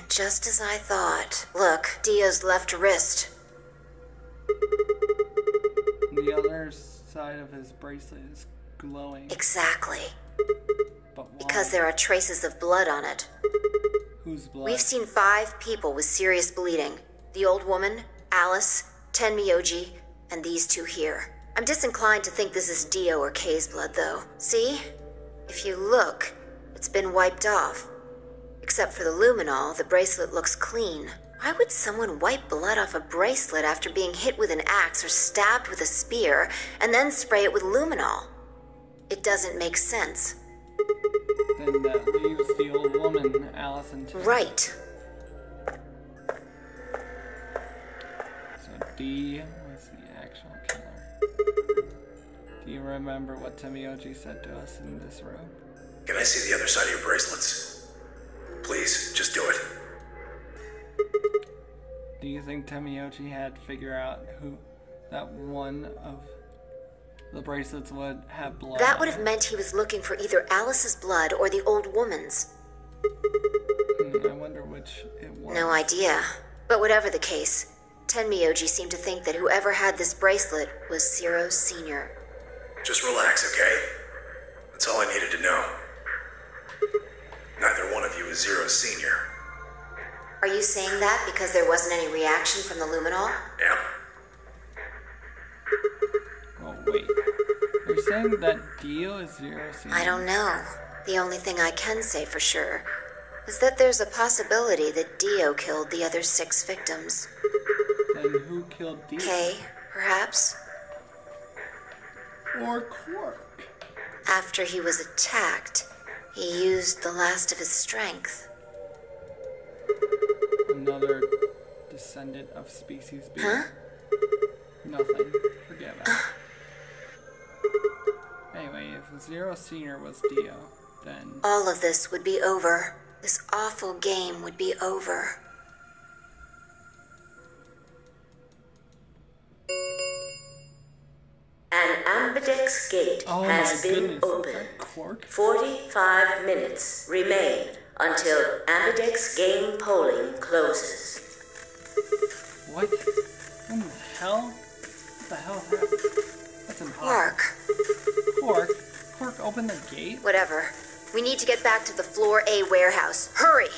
Just as I thought. Look, Dio's left wrist. The other side of his bracelet is glowing. Exactly. But why? Because there are traces of blood on it. Whose blood? We've seen 5 people with serious bleeding. The old woman, Alice, Tenmyoji, and these 2 here. I'm disinclined to think this is Dio or Kay's blood, though. See? If you look, it's been wiped off. Except for the luminol, the bracelet looks clean. Why would someone wipe blood off a bracelet after being hit with an axe or stabbed with a spear, and then spray it with luminol? It doesn't make sense. Then that leaves the old woman, Alice, and Tim. Right. So D was the actual killer. Do you remember what Temioji said to us in this room? Can I see the other side of your bracelets? Please, just do it. Do you think Temioji had to figure out who that one of the bracelets would have blood? That would have meant he was looking for either Alice's blood or the old woman's. I wonder which it was. No idea. But whatever the case, Tenmyoji seemed to think that whoever had this bracelet was Zero Sr. Just relax, okay? That's all I needed to know. Neither one of you is Zero Senior. Are you saying that because there wasn't any reaction from the luminol? Yeah. Oh, wait. You're saying that Dio is Zero Senior? I don't know. The only thing I can say for sure is that there's a possibility that Dio killed the other 6 victims. Then who killed Dio? Kay, perhaps? Or Quark? After he was attacked, he used the last of his strength. Another descendant of species B. Huh? Nothing. Forget about it. Anyway, if Zero Senior was Dio, then All of this would be over. This awful game would be over. An ambidex gate oh has my been goodness, is opened. that Quark? 45 minutes remain until ambidex game polling closes. What? In the hell? What the hell happened? That's impossible. Quark, Quark, open the gate? whatever. We need to get back to the Floor A warehouse. Hurry!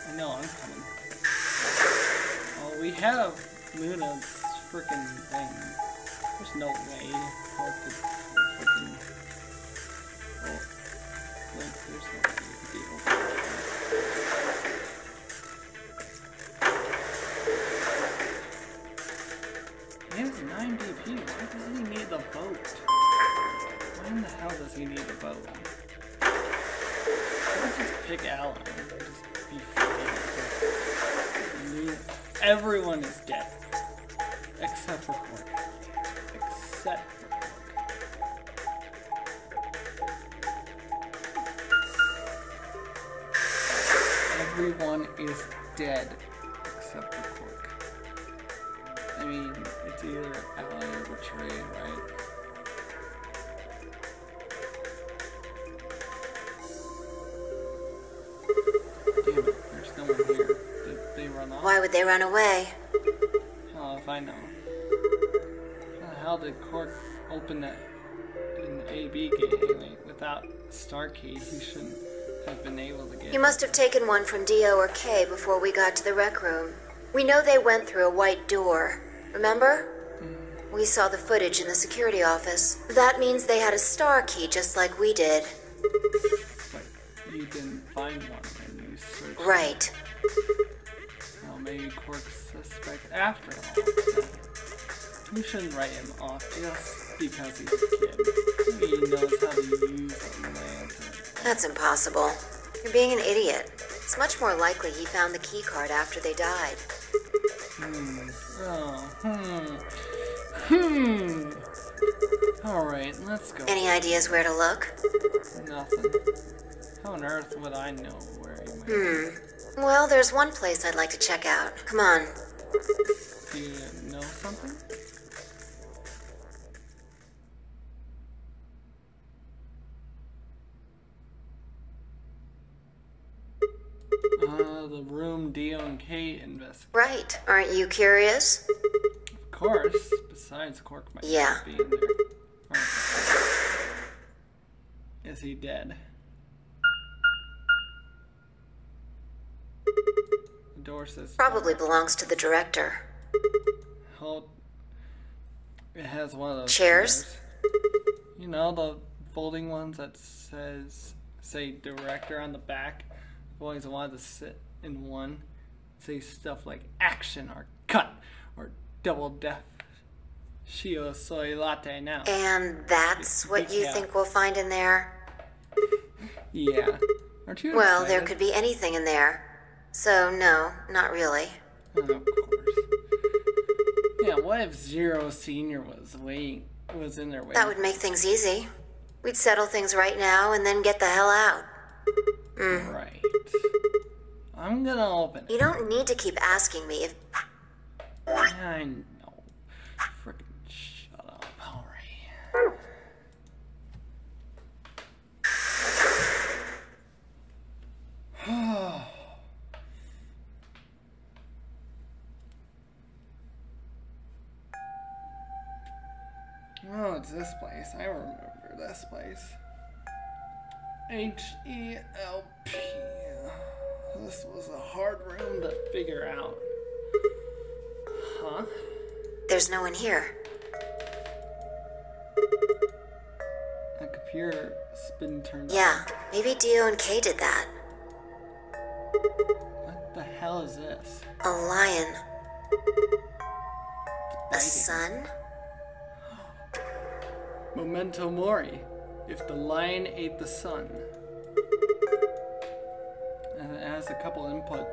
I know, I'm coming. Oh, we have Luna's freaking thing. There's no way Quark could freaking... Oh, wait, there's no way it could be open. He has 9 DP. Why does he need the boat? Why in the hell does he need a boat? I could just pick Alan and just be free. Everyone is dead. Except for Quark. Except for Quark. Everyone is dead except for Quark. I mean, it It's either ally or betrayed, right? Damn it, there's no one here. Did they run off? Why would they run away? Hell if I know. How the hell did Cork open that in the AB gateway without a star key? He shouldn't have been able to get You must have taken one from Dio or Kay before we got to the rec room. We know they went through a white door. Remember? We saw the footage in the security office. That means they had a star key just like we did. But you didn't find one and you searched. Right. Well, maybe Cork's suspect after all. We shouldn't write him off just because he's a kid. Maybe he knows how to use a lantern. That's impossible. You're being an idiot. It's much more likely he found the key card after they died. Alright, let's go. Any ideas where to look? Nothing. How on earth would I know where he might be? Well, there's one place I'd like to check out. Come on. Do you know something? The room Dio and Kate investigate. Right. Aren't you curious? Of course. Besides, Cork might Yeah. be in there. Right. Is he dead? The door says... Probably belongs to the director. Hold. It has one of those Chairs? You know, the folding ones that say director on the back. I've always wanted to sit in one. Say stuff like action or cut or double death. Shio soy latte now. And that's what you Yeah. think we'll find in there? Yeah. Aren't you Well, there excited? could be anything in there. So, no, not really. Oh, of course. Yeah, what if Zero Senior was in there waiting? That would make things easy. We'd settle things right now and then get the hell out. Right. I'm gonna open it. You don't need to keep asking me if... I know. Frickin' shut up. Alright. Oh, it's this place. I remember this place. H-E-L-P. This was a hard room to figure out. Huh? There's no one here. That computer's been turned Yeah, maybe Dio and Kay did that. on. What the hell is this? A lion. A Biting. sun? Memento Mori. If the lion ate the sun. And it has a couple input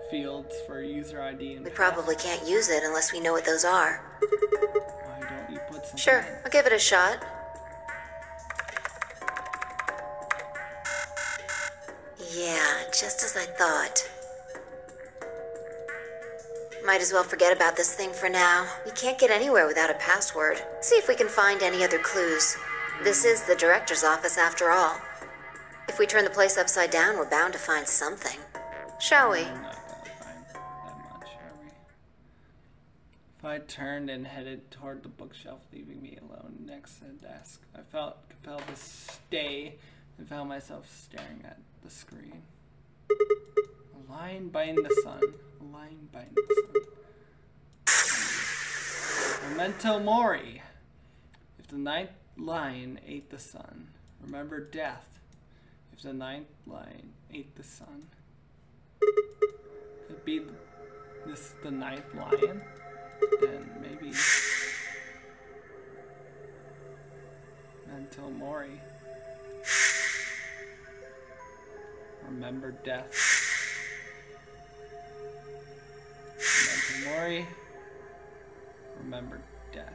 fields for user ID and We probably can't use it unless we know what those are. Why don't you put something Sure, in? I'll give it a shot. Yeah, just as I thought. Might as well forget about this thing for now. We can't get anywhere without a password. See if we can find any other clues. This is the director's office after all. If we turn the place upside down, we're bound to find something. Shall we? We're not gonna find that much, are we? If I turned and headed toward the bookshelf, leaving me alone next to the desk, I felt compelled to stay and found myself staring at the screen. A line biting the sun. A line biting the sun. Memento Mori. If the ninth lion ate the sun, remember death. If the ninth lion ate the sun. Could be this the ninth lion? Then maybe Memento Mori. Remember death. Memento Mori. Remember death.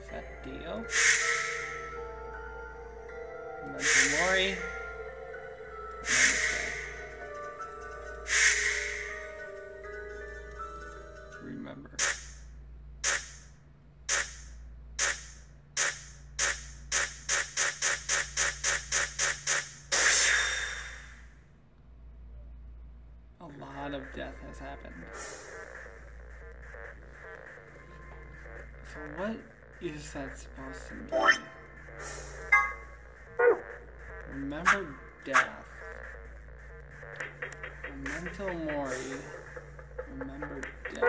Is that Dio? Memento Mori. Remember death. remember. A lot of death has happened. So what is that supposed to mean? Remember death. Memento mori. Remember death.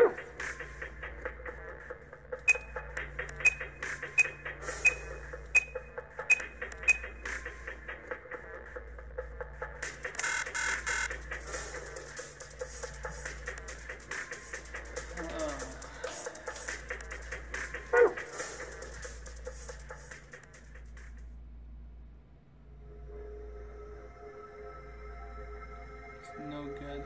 No good.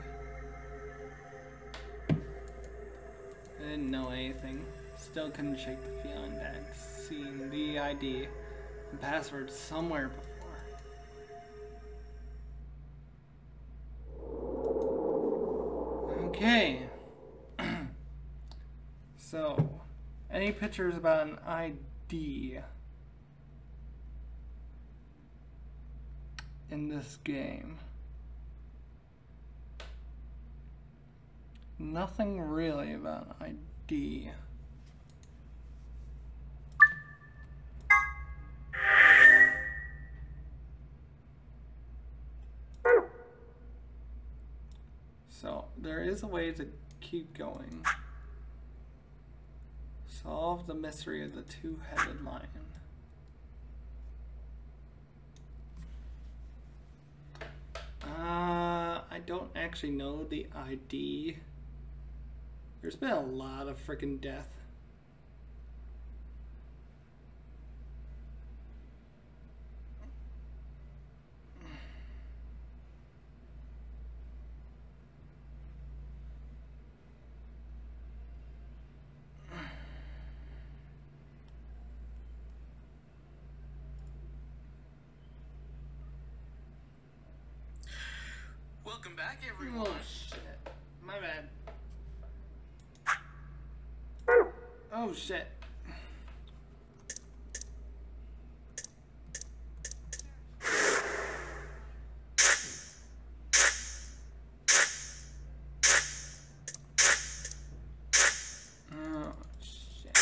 I didn't know anything. Still couldn't shake the feeling that I'd seen the ID and password somewhere before. Okay. So, any pictures about an ID in this game? Nothing really about ID. So, there is a way to keep going. Solve the mystery of the two-headed lion. I don't actually know the ID. There's been a lot of freaking death. Welcome back, everyone. Oh shit. My bad. Oh shit. Oh shit.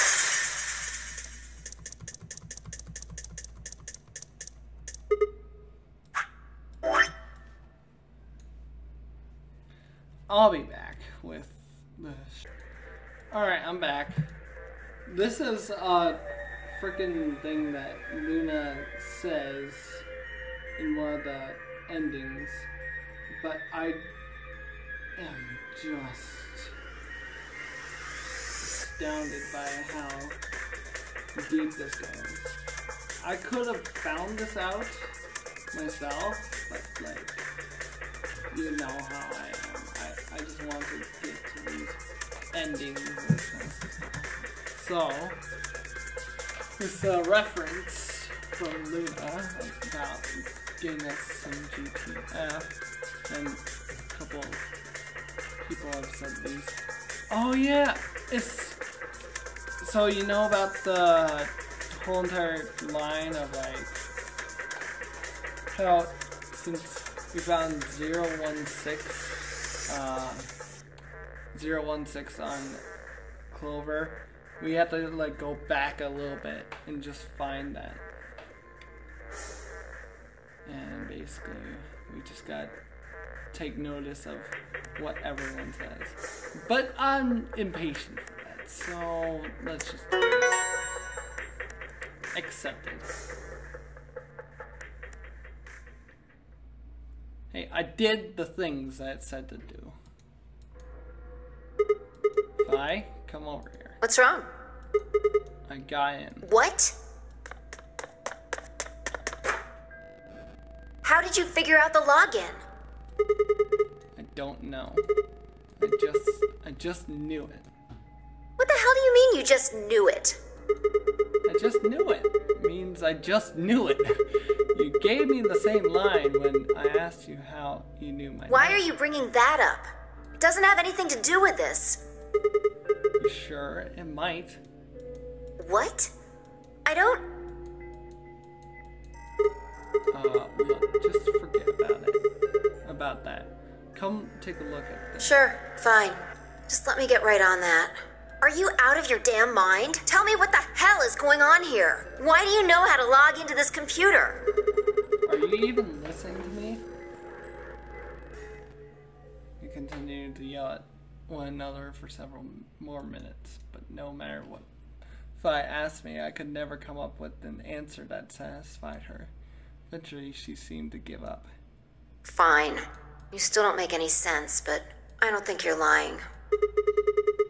I'll be back with this. Alright, I'm back. This is a freaking thing that Luna says in one of the endings, but I am just astounded by how deep this goes. I could have found this out myself, but like, you know how I am. I just want to get to these endings and stuff. So, this reference from Luna about getting us some GTF, and a couple of people have said these. Oh yeah, it's, so you know about the whole entire line of like, how since we found 016 on Clover, we have to like go back a little bit and just find that. And basically, we just gotta take notice of what everyone says. But I'm impatient for that, so let's just do this. Accepted. Hey, I did the things that it said to do. Vi, come over here. What's wrong? I got in. What? How did you figure out the login? I don't know. I just knew it. What the hell do you mean you just knew it? I just knew it. It means I just knew it. You gave me the same line when I asked you how you knew my Why name. are you bringing that up? It doesn't have anything to do with this. Sure, it might. What? I don't... Look, just forget about it. About that. Come take a look at this. Sure, fine. Just let me get right on that. Are you out of your damn mind? Tell me what the hell is going on here. Why do you know how to log into this computer? Are you even listening to me? We continued to yell at one another for several more minutes, but no matter what Phi asked me, I could never come up with an answer that satisfied her. Eventually, she seemed to give up. Fine. You still don't make any sense, but I don't think you're lying.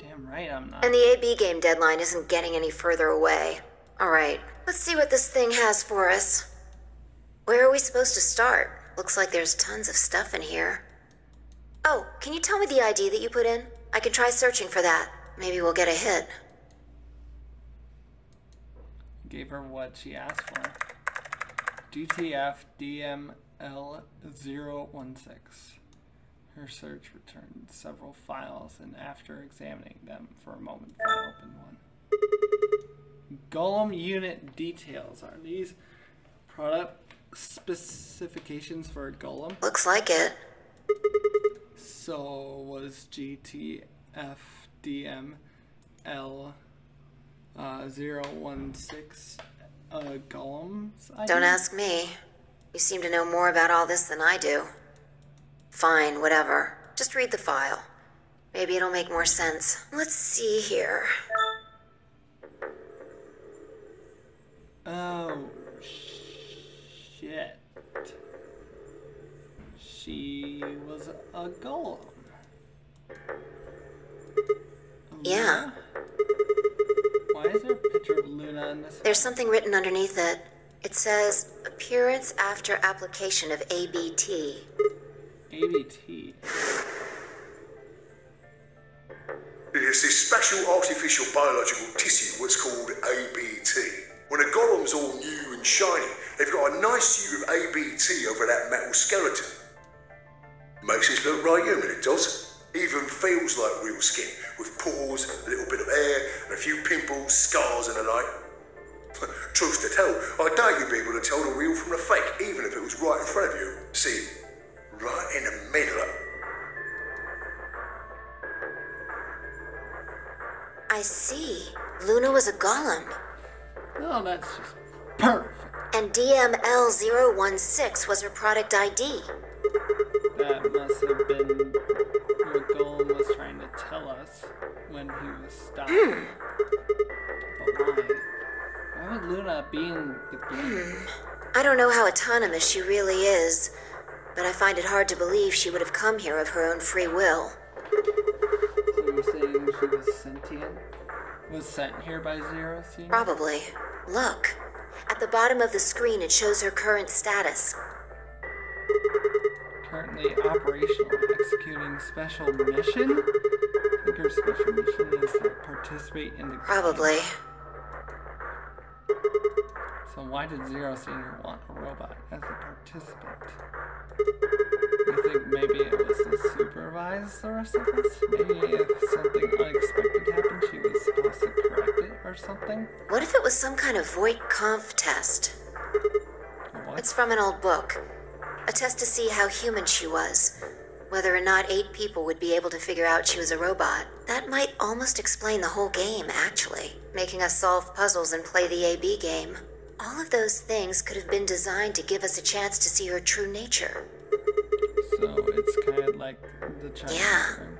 Damn right I'm not. And the AB game deadline isn't getting any further away. Alright, let's see what this thing has for us. Where are we supposed to start? Looks like there's tons of stuff in here. Oh, can you tell me the ID that you put in? I can try searching for that. Maybe we'll get a hit. Gave her what she asked for. GTF DML016. Her search returned several files, and after examining them for a moment, I opened one. Golem unit details. Are these product specifications for a golem? Looks like it. So was GTF DML 016 golem's ID? Don't ask me. You seem to know more about all this than I do. Fine, whatever. Just read the file. Maybe it'll make more sense. Let's see here. Oh, shit. She was a golem. Yeah. Luna? Why is there a picture of Luna in this? There's something written underneath it. It says, appearance after application of ABT. ABT. It is this special artificial biological tissue what's called ABT. When a golem's all new and shiny, they've got a nice suit of ABT over that metal skeleton. Makes it look right human, it does. Even feels like real skin, with pores, a little bit of hair, and a few pimples, scars and the like. Truth to tell, I doubt you'd be able to tell the real from the fake, even if it was right in front of you. See, right in the middle. I see. Luna was a golem. Oh, that's just perfect. And DML016 was her product ID. That must have been what Golem was trying to tell us when he was stopped. But why? Why would Luna be in the game? I don't know how autonomous she really is, but I find it hard to believe she would have come here of her own free will. So you're saying she was sentient? Was sent here by Zero Scene? Probably. Look. At the bottom of the screen, it shows her current status. Currently operational, executing special mission? I think her special mission is to participate in the Probably. So why did Zero Senior want a robot as a participant? You think maybe it was to supervise the rest of us? Maybe if something unexpected happened, she was supposed to correct it or something? What if it was some kind of Voight-Kampff test? What? It's from an old book. A test to see how human she was. Whether or not 8 people would be able to figure out she was a robot. That might almost explain the whole game, actually. Making us solve puzzles and play the AB game. All of those things could have been designed to give us a chance to see her true nature. So it's kind of like the Chinese Yeah. room.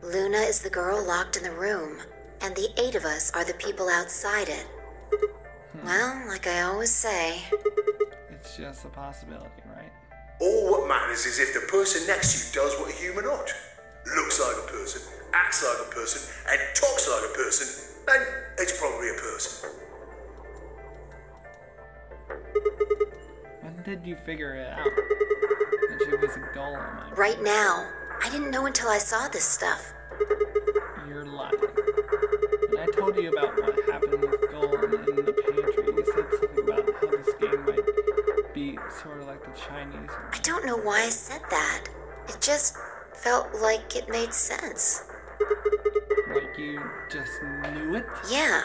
Luna is the girl locked in the room, and the 8 of us are the people outside it. Well, like I always say, It's just a possibility, right? All what matters is if the person next to you does what a human ought. Looks like a person, acts like a person, and talks like a person, then it's probably a person. When did you figure it out? That she was a golem? right now. I didn't know until I saw this stuff. You're lying. When I told you about what happened with Golem in the pantry, you said something about how this game might be sort of like the Chinese one. I don't know why I said that. It just felt like it made sense. Like you just knew it? Yeah.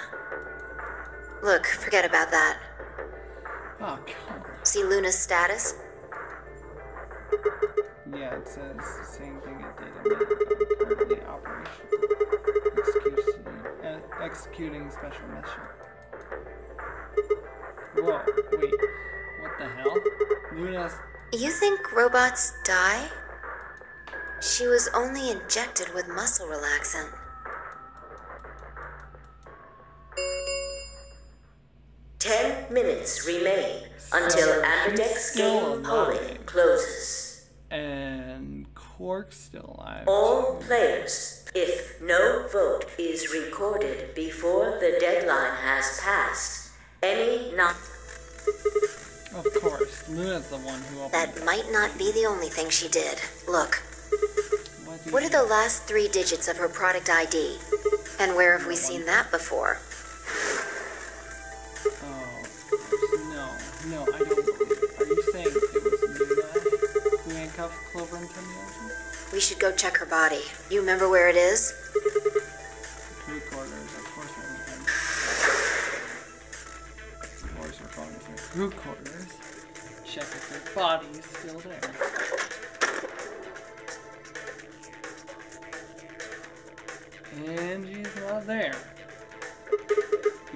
Look, forget about that. Oh, come on. See Luna's status? Yeah, it says the same thing it did a minute ago. Currently operational. Executing special mission. Whoa, wait. What the hell? Luna's... You think robots die? She was only injected with muscle relaxant. Ten minutes remain until So Ambidex she's still game polling alive. closes. And Quark's still alive. All too. players, if no vote is recorded before the deadline has passed, any non... Of course, Luna's the one who opened That it. might not be the only thing she did. Look, What what are the last 3 digits of her product ID? And where have we seen that before? Oh, no, I don't believe it. Are you saying it was Luna who handcuffed Clover and Temiyoshi? We should go check her body. You remember where it is? Crew quarters, of course I remember. Of course we're going to crew quarters. Check if their body's still there. And she's not there.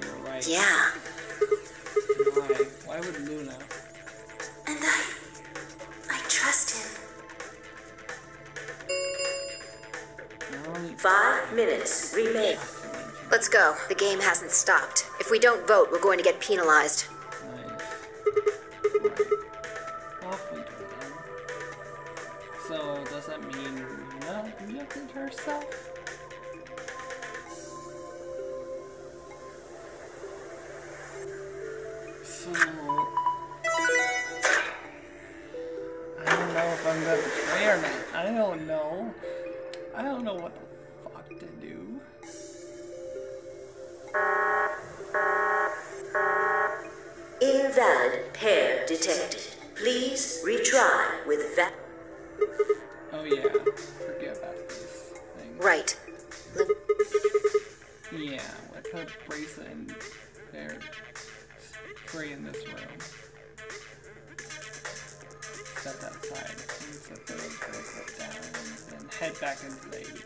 You're right. Yeah. Why would Luna? And I trust him. 5 minutes remain. Let's go. The game hasn't stopped. If we don't vote, we're going to get penalized. Nice. Right. Off we go then. So, does that mean Luna injected herself? So... I don't know if I'm gonna betray or not. I don't know. I don't know what the fuck to do. Invalid pair detected. Please retry with that. Oh yeah, forget about these things. Right. Yeah, I put a bracelet in there. Three in this room. Set that aside. And set the bracelet down and then head back into the AV.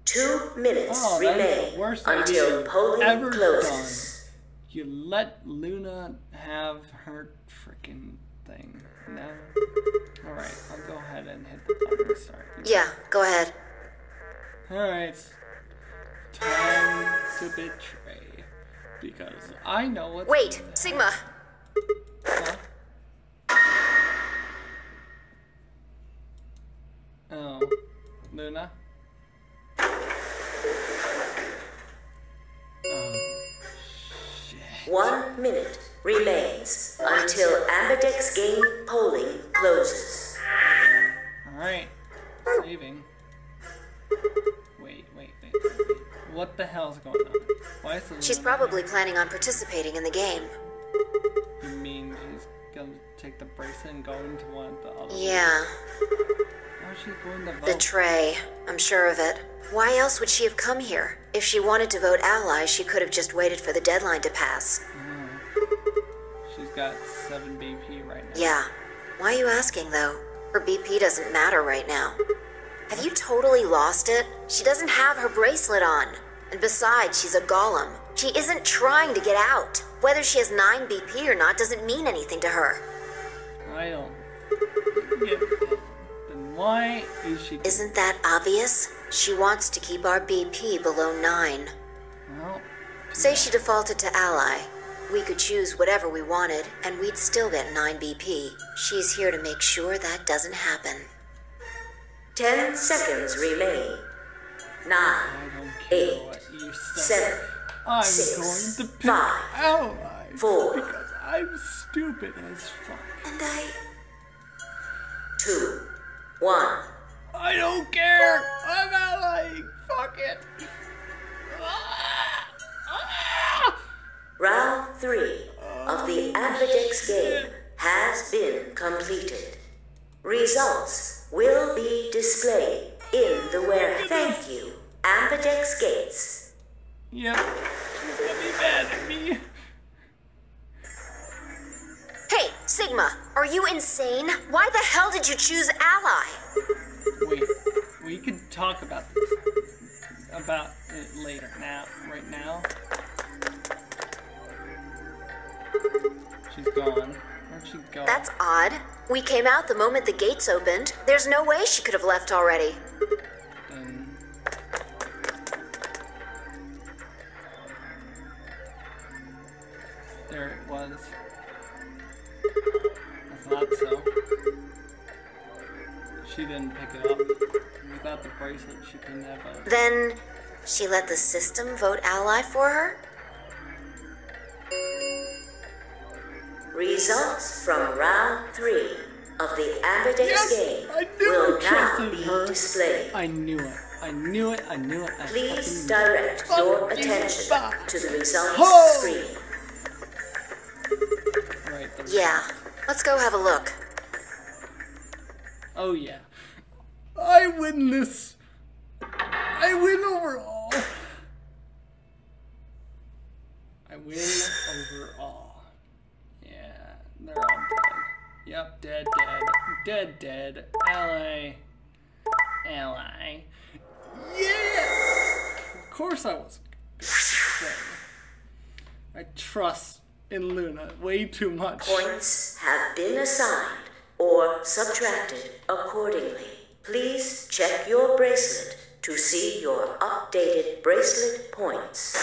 2 minutes Oh, that is remain the worst until idea polling ever closes. done. You let Luna have her freaking thing. No? Alright, I'll go ahead and hit the button and start. Yeah, go ahead. Alright. Time to betray. Because I know what's Wait, gonna Sigma. happen. Huh? Oh. Luna? Oh. Shit. 1 minute remains until Ambidex game polling closes. Alright. Saving. Wait. What the hell's going on? Why is the She's Luna probably planning on participating in the game. You mean she's gonna take the bracelet and go into one of the other? Yeah, How's she going to vote? the tray. I'm sure of it. Why else would she have come here? If she wanted to vote allies, she could have just waited for the deadline to pass. She's got 7 BP right now. Yeah. Why are you asking, though? Her BP doesn't matter right now. Have you totally lost it? She doesn't have her bracelet on. And besides, she's a golem. She isn't trying to get out. Whether she has 9 BP or not doesn't mean anything to her. I don't get that. Then why is she... Isn't that obvious? She wants to keep our BP below 9. Well, Say she defaulted to ally. We could choose whatever we wanted, and we'd still get 9 BP. She's here to make sure that doesn't happen. 10 seconds remain. 9, I don't care 8, what you say. 7, I'm 6, going to pick 5, allies 4, because I'm stupid as fuck. And 2, 1. I don't care. I'm allying. Fuck it. Round 3 of the Ambidex game has been completed. Results will be displayed in the warehouse. Thank you. Ambidex Gates. Yep. She's gonna be mad at me. Hey, Sigma, are you insane? Why the hell did you choose Ally? Wait, we could talk about it later. Right now. She's gone. Where'd she go? That's odd. We came out the moment the gates opened. There's no way she could have left already. There it was. I thought so. She didn't pick it up. Without the bracelet, she couldn't have a... Then she let the system vote Ally for her? Results from round 3 of the Ambidex game will now be displayed. I knew it. I knew it. I knew it. Please direct your attention to the results screen. Right, Yeah, let's go have a look. Oh yeah. I win this. I win overall. I win overall. Yeah, they're all dead. Yep, dead. Ally. Yeah! Of course I was. I trust in Luna way too much. Points have been assigned or subtracted accordingly. Please check your bracelet to see your updated bracelet points.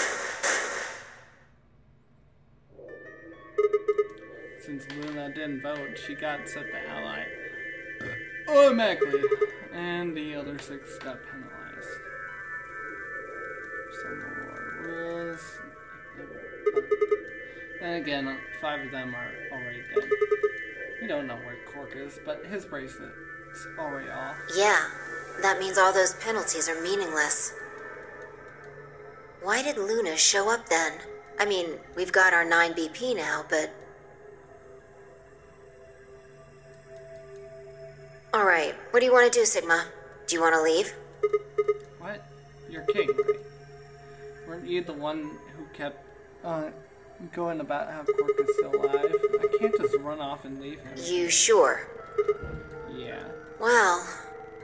Since Luna didn't vote, she got set to Ally automatically, and the other 6 got penalized. Some more rules. And again, 5 of them are already dead. We don't know where Quark is, but his bracelet's already off. Yeah, that means all those penalties are meaningless. Why did Luna show up then? I mean, we've got our 9 BP now, but... Alright, what do you want to do, Sigma? Do you want to leave? What? You're king, right? Weren't you the one who kept going about how Quark is still alive? I can't just run off and leave him. You sure? Yeah. Well,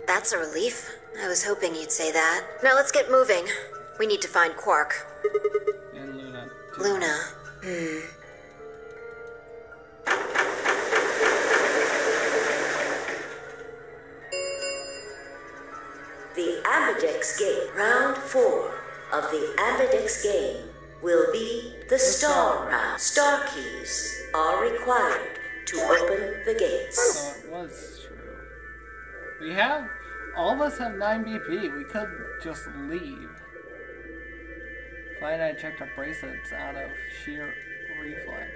that's a relief. I was hoping you'd say that. Now let's get moving. We need to find Quark. And Luna, too. Luna. The Ambidex game, round 4 of the Ambidex game, will be the star round. Star keys are required to open the gates. So it was true. We have, all of us have 9 BP. We could just leave. Glad I checked our bracelets out of sheer reflect.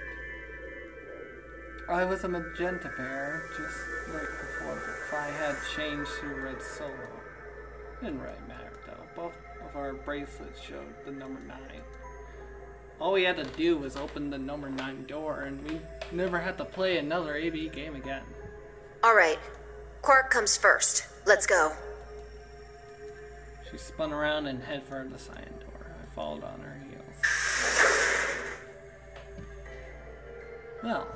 I was a magenta pair, just like before, but if I had changed to red solo. Didn't really matter though. Both of our bracelets showed the number 9. All we had to do was open the number 9 door, and we never had to play another AB game again. Alright, Quark comes first. Let's go. She spun around and headed for the cyan door. I followed on her heels. Well.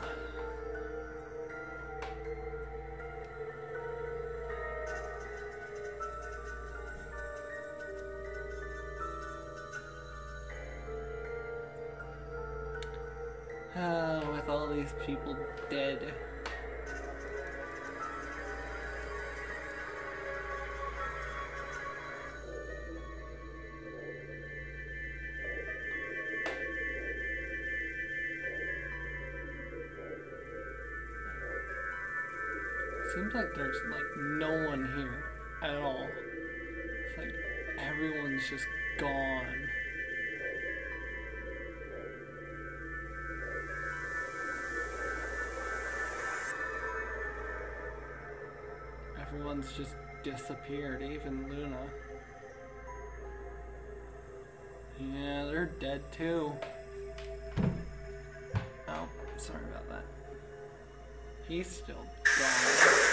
With all these people dead. Seems like there's like no one here at all. It's like everyone's just gone. Everyone's just disappeared, even Luna. Yeah, they're dead too. Oh, sorry about that. He's still gone.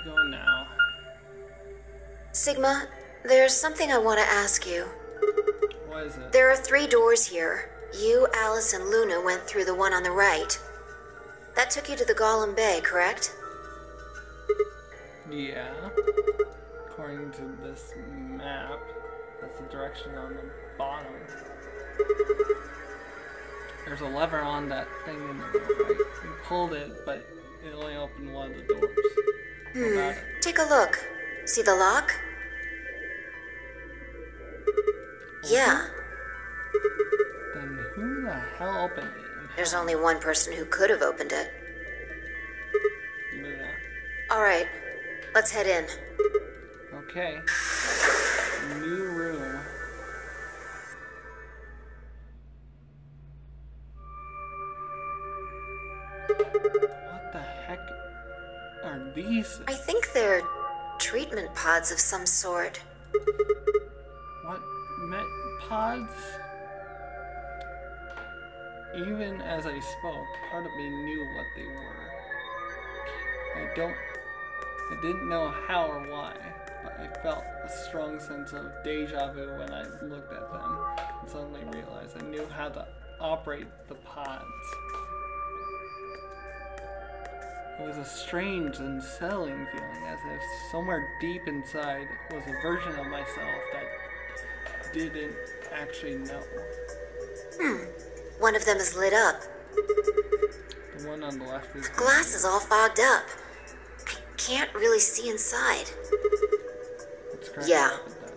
go now? Sigma, there's something I want to ask you. What is it? There are 3 doors here. You, Alice, and Luna went through the one on the right. That took you to the Golem Bay, correct? Yeah. According to this map, that's the direction on the bottom. There's a lever on that thing in the right. You pulled it, but it only opened one of the doors. What about it? Take a look. See the lock? Yeah. Then who the hell opened it? There's only one person who could have opened it. Luna. Alright, let's head in. Okay. New room. What the heck are these? I think they're treatment pods of some sort. What? Met pods? Even as I spoke, part of me knew what they were. I didn't know how or why, but I felt a strong sense of deja vu when I looked at them and suddenly realized I knew how to operate the pods. It was a strange and unsettling feeling, as if somewhere deep inside was a version of myself that didn't actually know. One of them is lit up. The one on the left is... Glass is all fogged up. I can't really see inside. Let's crack Yeah. it open then.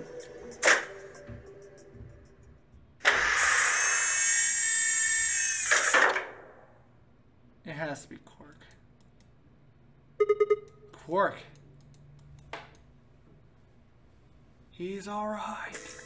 It has to be Quark. Quark! He's alright.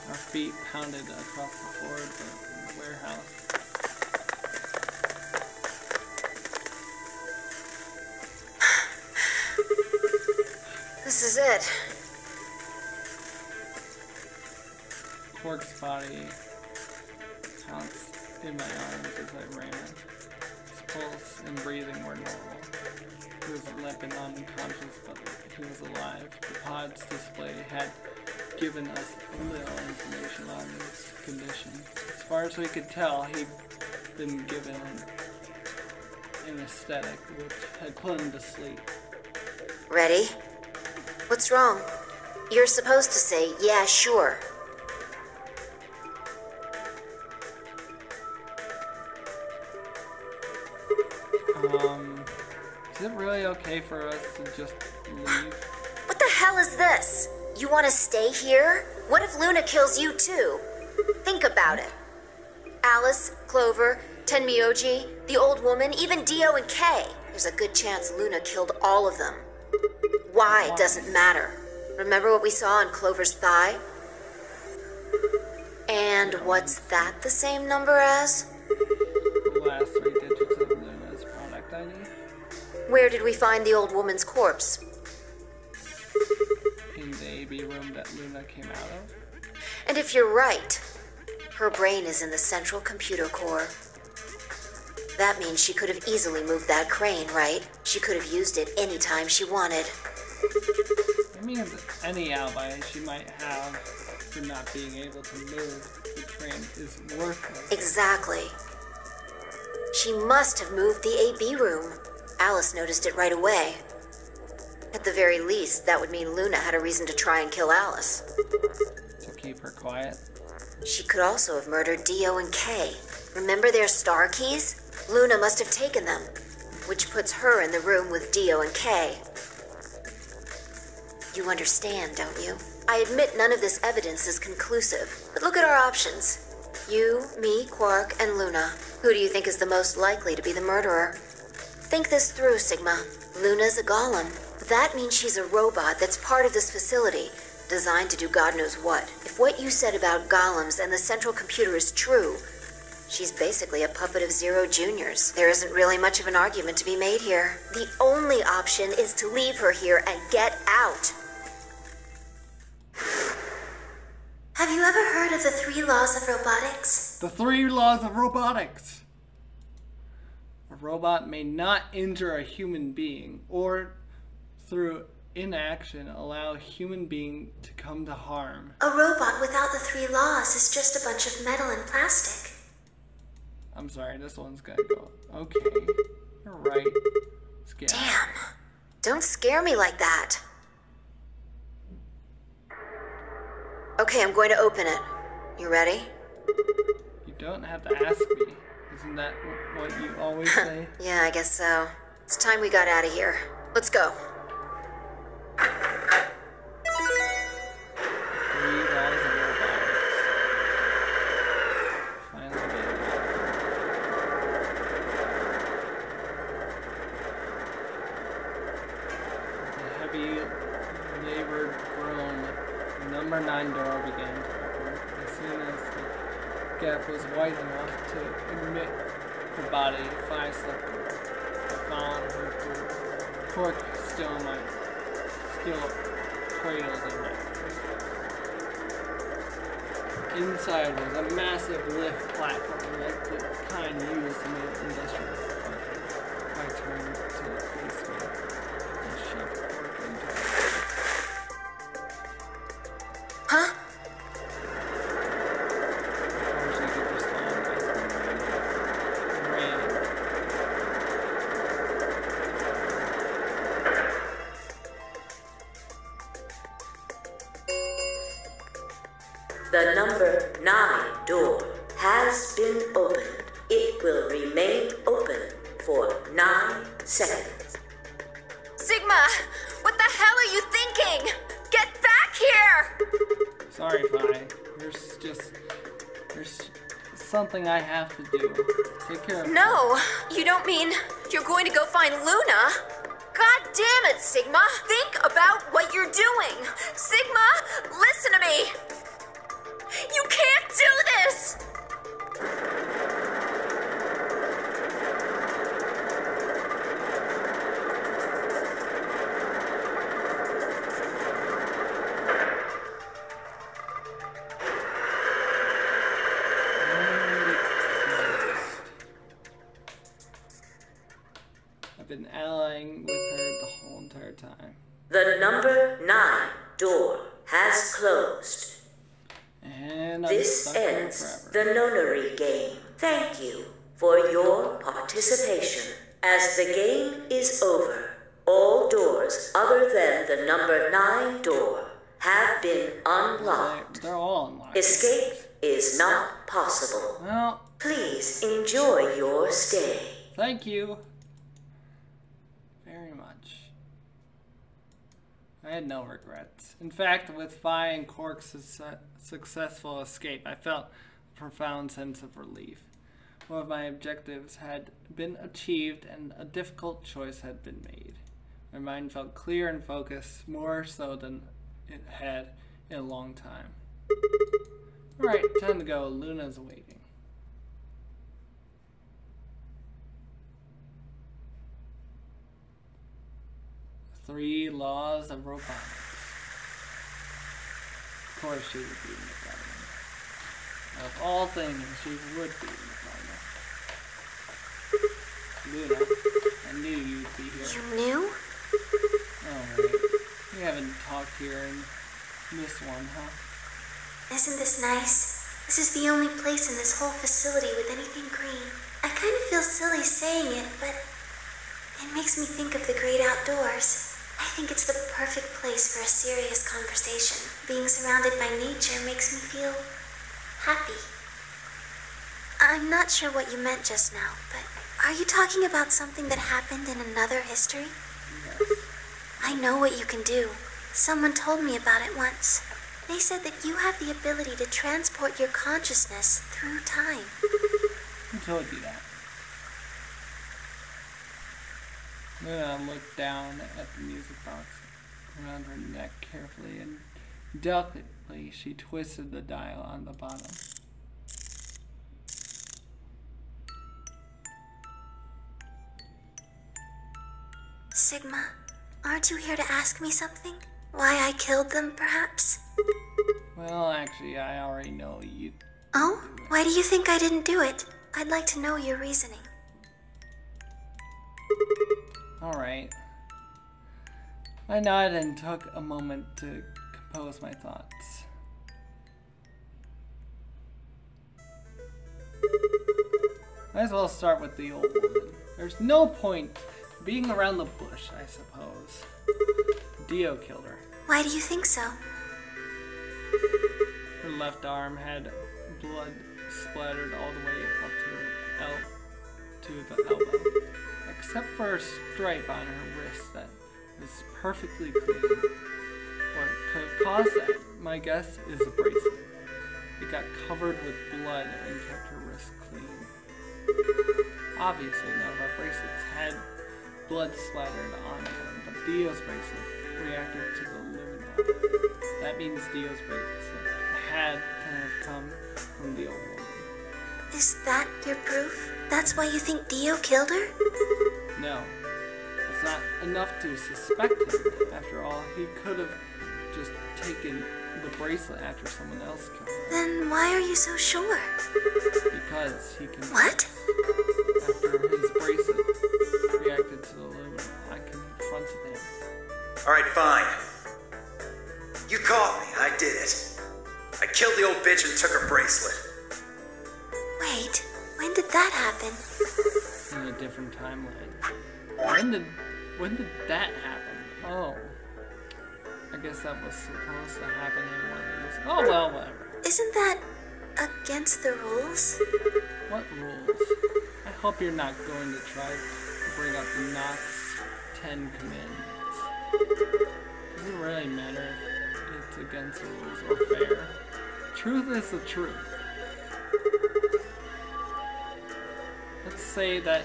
Our feet pounded across the floor of the warehouse. This is it. Quark's body bounced in my arms as I ran. His pulse and breathing were normal. He was limp and unconscious, but he was alive. The pod's display had given us little information on his condition. As far as we could tell, he'd been given an anesthetic, which had put him to sleep. Ready? What's wrong? You're supposed to say, yeah, sure. Is it really okay for us to just leave? What the hell is this? You want to stay here? What if Luna kills you too? Think about it. Alice, Clover, Tenmyoji, the old woman, even Dio and Kay. There's a good chance Luna killed all of them. Why doesn't matter. Remember what we saw on Clover's thigh? And what's that the same number as? The last 3 digits of Luna's product ID? Where did we find the old woman's corpse? In the AB room that Luna came out of? And if you're right, her brain is in the central computer core. That means she could have easily moved that crane, right? She could have used it any time she wanted. That means any alibi she might have for not being able to move the train is worthless. Exactly. She must have moved the AB room. Alice noticed it right away. At the very least, that would mean Luna had a reason to try and kill Alice. To keep her quiet. She could also have murdered Dio and Kay. Remember their star keys? Luna must have taken them, which puts her in the room with Dio and Kay. You understand, don't you? I admit none of this evidence is conclusive, but look at our options. You, me, Quark, and Luna. Who do you think is the most likely to be the murderer? Think this through, Sigma. Luna's a golem. That means she's a robot that's part of this facility, designed to do God knows what. If what you said about golems and the central computer is true, she's basically a puppet of Zero Junior's. There isn't really much of an argument to be made here. The only option is to leave her here and get out. Have you ever heard of the 3 laws of robotics? The 3 laws of robotics. A robot may not injure a human being or through inaction allow a human being to come to harm. A robot without the 3 laws is just a bunch of metal and plastic. I'm sorry, this one's gonna go. Okay, you're right. Let's get out. Damn. Don't scare me like that. Okay, I'm going to open it. You ready? You don't have to ask me. Isn't that what you always say? Yeah, I guess so. It's time we got out of here. Let's go. 3 laws of robotics. Finally getting it. With a heavy, labored groan, the number 9 door began to open. As soon as the gap was wide enough to admit the body, Phi slipped through. I found her through. Cork still cradled in my arms. Inside was a massive lift platform like the kind used in the industrial park. I turned to the basement and shoved Cork into it. Huh? Before she could respond, I ran. The number 9 door has been opened. It will remain open for 9 seconds. Sigma! What the hell are you thinking? Get back here! Sorry, Phi. There's something I have to do. Take care of No, you don't mean you're going to go find Luna? God damn it, Sigma! Think about what you're doing! Sigma, listen to me! You can't do this! I've been allying with her the whole entire time. The number 9 door has closed. And I'm This stuck here ends forever. the nonary game. Thank you for your participation. As the game is over, all doors other than the number 9 door have been unlocked. They're all unlocked. Escape is not possible. Well, Please enjoy your stay. thank you very much. I had no regrets. In fact, with Phi and Cork's successful escape, I felt a profound sense of relief. One of my objectives had been achieved and a difficult choice had been made. My mind felt clear and focused, more so than it had in a long time. Alright, time to go. Luna's waiting. 3 laws of robotics. Of course she would be in the garden. Of all things, she would be in the garden. Luna, I knew you'd be here. You knew? Oh, wait. We haven't talked here in this one, huh? Isn't this nice? This is the only place in this whole facility with anything green. I kind of feel silly saying it, but it makes me think of the great outdoors. I think it's the perfect place for a serious conversation. Being surrounded by nature makes me feel happy. I'm not sure what you meant just now, but are you talking about something that happened in another history? Yes. I know what you can do. Someone told me about it once. They said that you have the ability to transport your consciousness through time. Who told you that? Luna looked down at the music box around her neck carefully, and delicately she twisted the dial on the bottom. Sigma, aren't you here to ask me something? Why I killed them, perhaps? Well, actually, I already know you. Oh? Why do you think I didn't do it? I'd like to know your reasoning. Alright. I nodded and took a moment to compose my thoughts. Might as well start with the old woman. There's no point being around the bush, I suppose. Dio killed her. Why do you think so? Her left arm had blood splattered all the way up to the elbow, except for a stripe on her wrist that was perfectly clean. What could have caused that, my guess, is a bracelet. It got covered with blood and kept her wrist clean. Obviously, none of our bracelets had blood splattered on them, but Dio's bracelet reacted to the luminol. That means Dio's bracelet had to have come from the old woman. Is that your proof? That's why you think Dio killed her? No. It's not enough to suspect him. After all, he could have just taken the bracelet after someone else killed her. Then why are you so sure? Because he can... What? After his bracelet reacted to the luminol, I confronted him. Alright, fine. You caught me. I did it. I killed the old bitch and took her bracelet. Wait, when did that happen? In a different timeline. When did that happen? Oh. I guess that was supposed to happen in one of these. Oh well, whatever. Isn't that against the rules? What rules? I hope you're not going to try to bring up the Nox 10 commandments. Doesn't really matter if it's against the rules or fair. Truth is the truth. Let's say that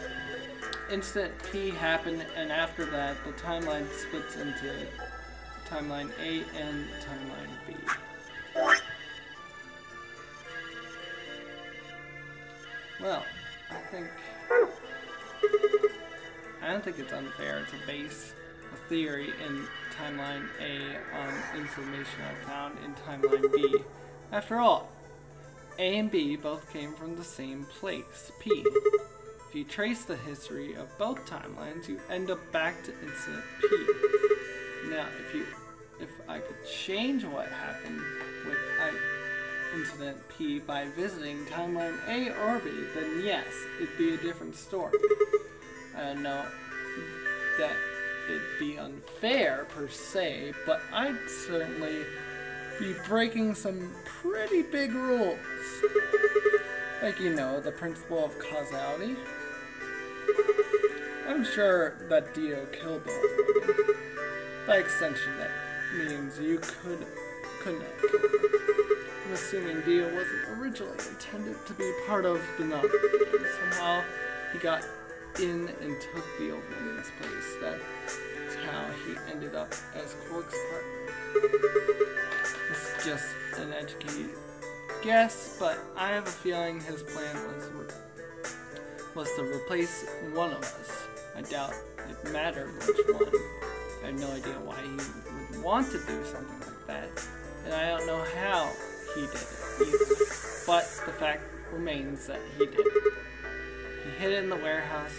Incident P happened, and after that, the timeline splits into Timeline A and Timeline B. Well, I don't think it's unfair to base a theory in Timeline A on information I found in Timeline B. After all, A and B both came from the same place, P. If you trace the history of both timelines, you end up back to Incident P. Now, if I could change what happened with Incident P by visiting Timeline A or B, then yes, it'd be a different story. I don't know that it'd be unfair per se, but I'd certainly be breaking some pretty big rules. Like, you know, the principle of causality. I'm sure that Dio killed the old woman. By extension, that means you couldn't have killed her. I'm assuming Dio wasn't originally intended to be part of the Nox game. Somehow he got in and took the old woman's place. That's how he ended up as Quark's partner. It's just an educated guess, but I have a feeling his plan was to replace one of us. I doubt it mattered which one. I have no idea why he would want to do something like that, and I don't know how he did it either. But the fact remains that he did it. He hid it in the warehouse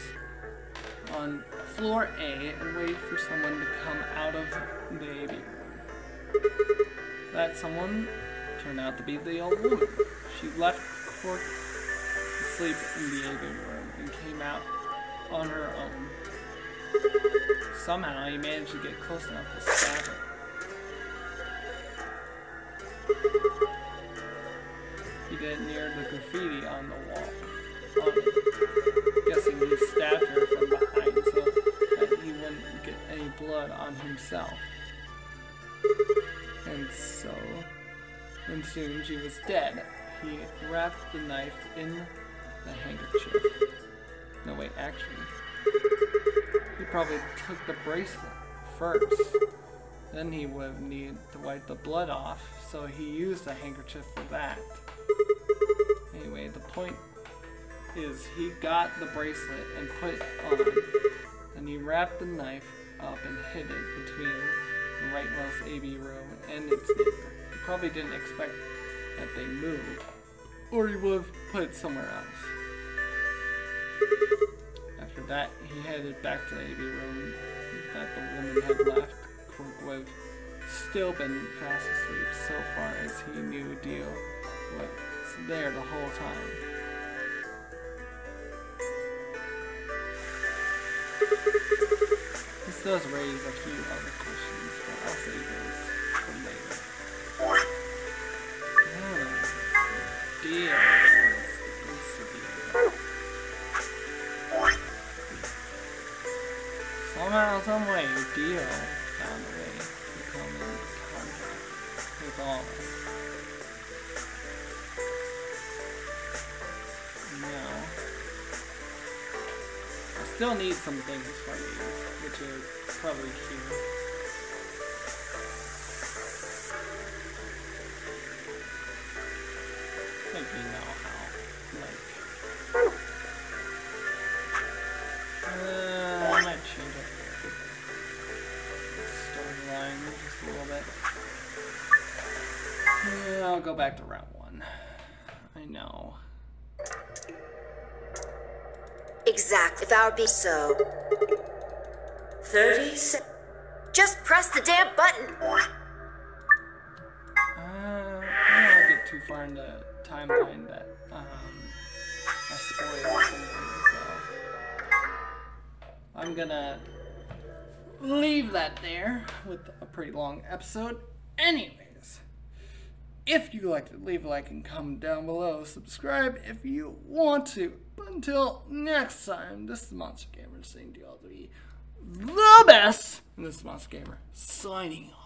on floor A and waited for someone to come out of the AV room. That someone turned out to be the old woman. She left Quark to sleep in the AV room and came out on her own. Somehow he managed to get close enough to stab her. He did it near the graffiti on the wall. Guessing he stabbed her from behind so that he wouldn't get any blood on himself. And soon she was dead. He wrapped the knife in the handkerchief. No, wait, actually, he probably took the bracelet first. Then he would have needed to wipe the blood off, so he used a handkerchief for that. Anyway, the point is he got the bracelet and put it on, and he wrapped the knife up and hid it between the rightmost AV room and its neighbor, the probably didn't expect that they moved, or he would have put it somewhere else. After that, he headed back to the AV room that the woman had left. Quirk would have still been fast asleep so far as he knew Dio was there the whole time. This does raise a few other questions, but I'll save those for later. Dio. Somehow, some way, Dio found a way to come in contact with all of us. Now, I still need some things from these, which is probably here. I think we know how, like, I might change up the storyline just a little bit. Yeah, I'll go back to Route 1. I know. Exactly. If I would be so. 30 seconds. Just press the damn button! I don't want to get too far into the timeline that I spoiled something, so I'm gonna leave that there with a pretty long episode. Anyways, if you liked it, leave a like and comment down below. Subscribe if you want to. But until next time, this is Monster Gamer saying to y'all to be the best. And this is Monster Gamer signing off.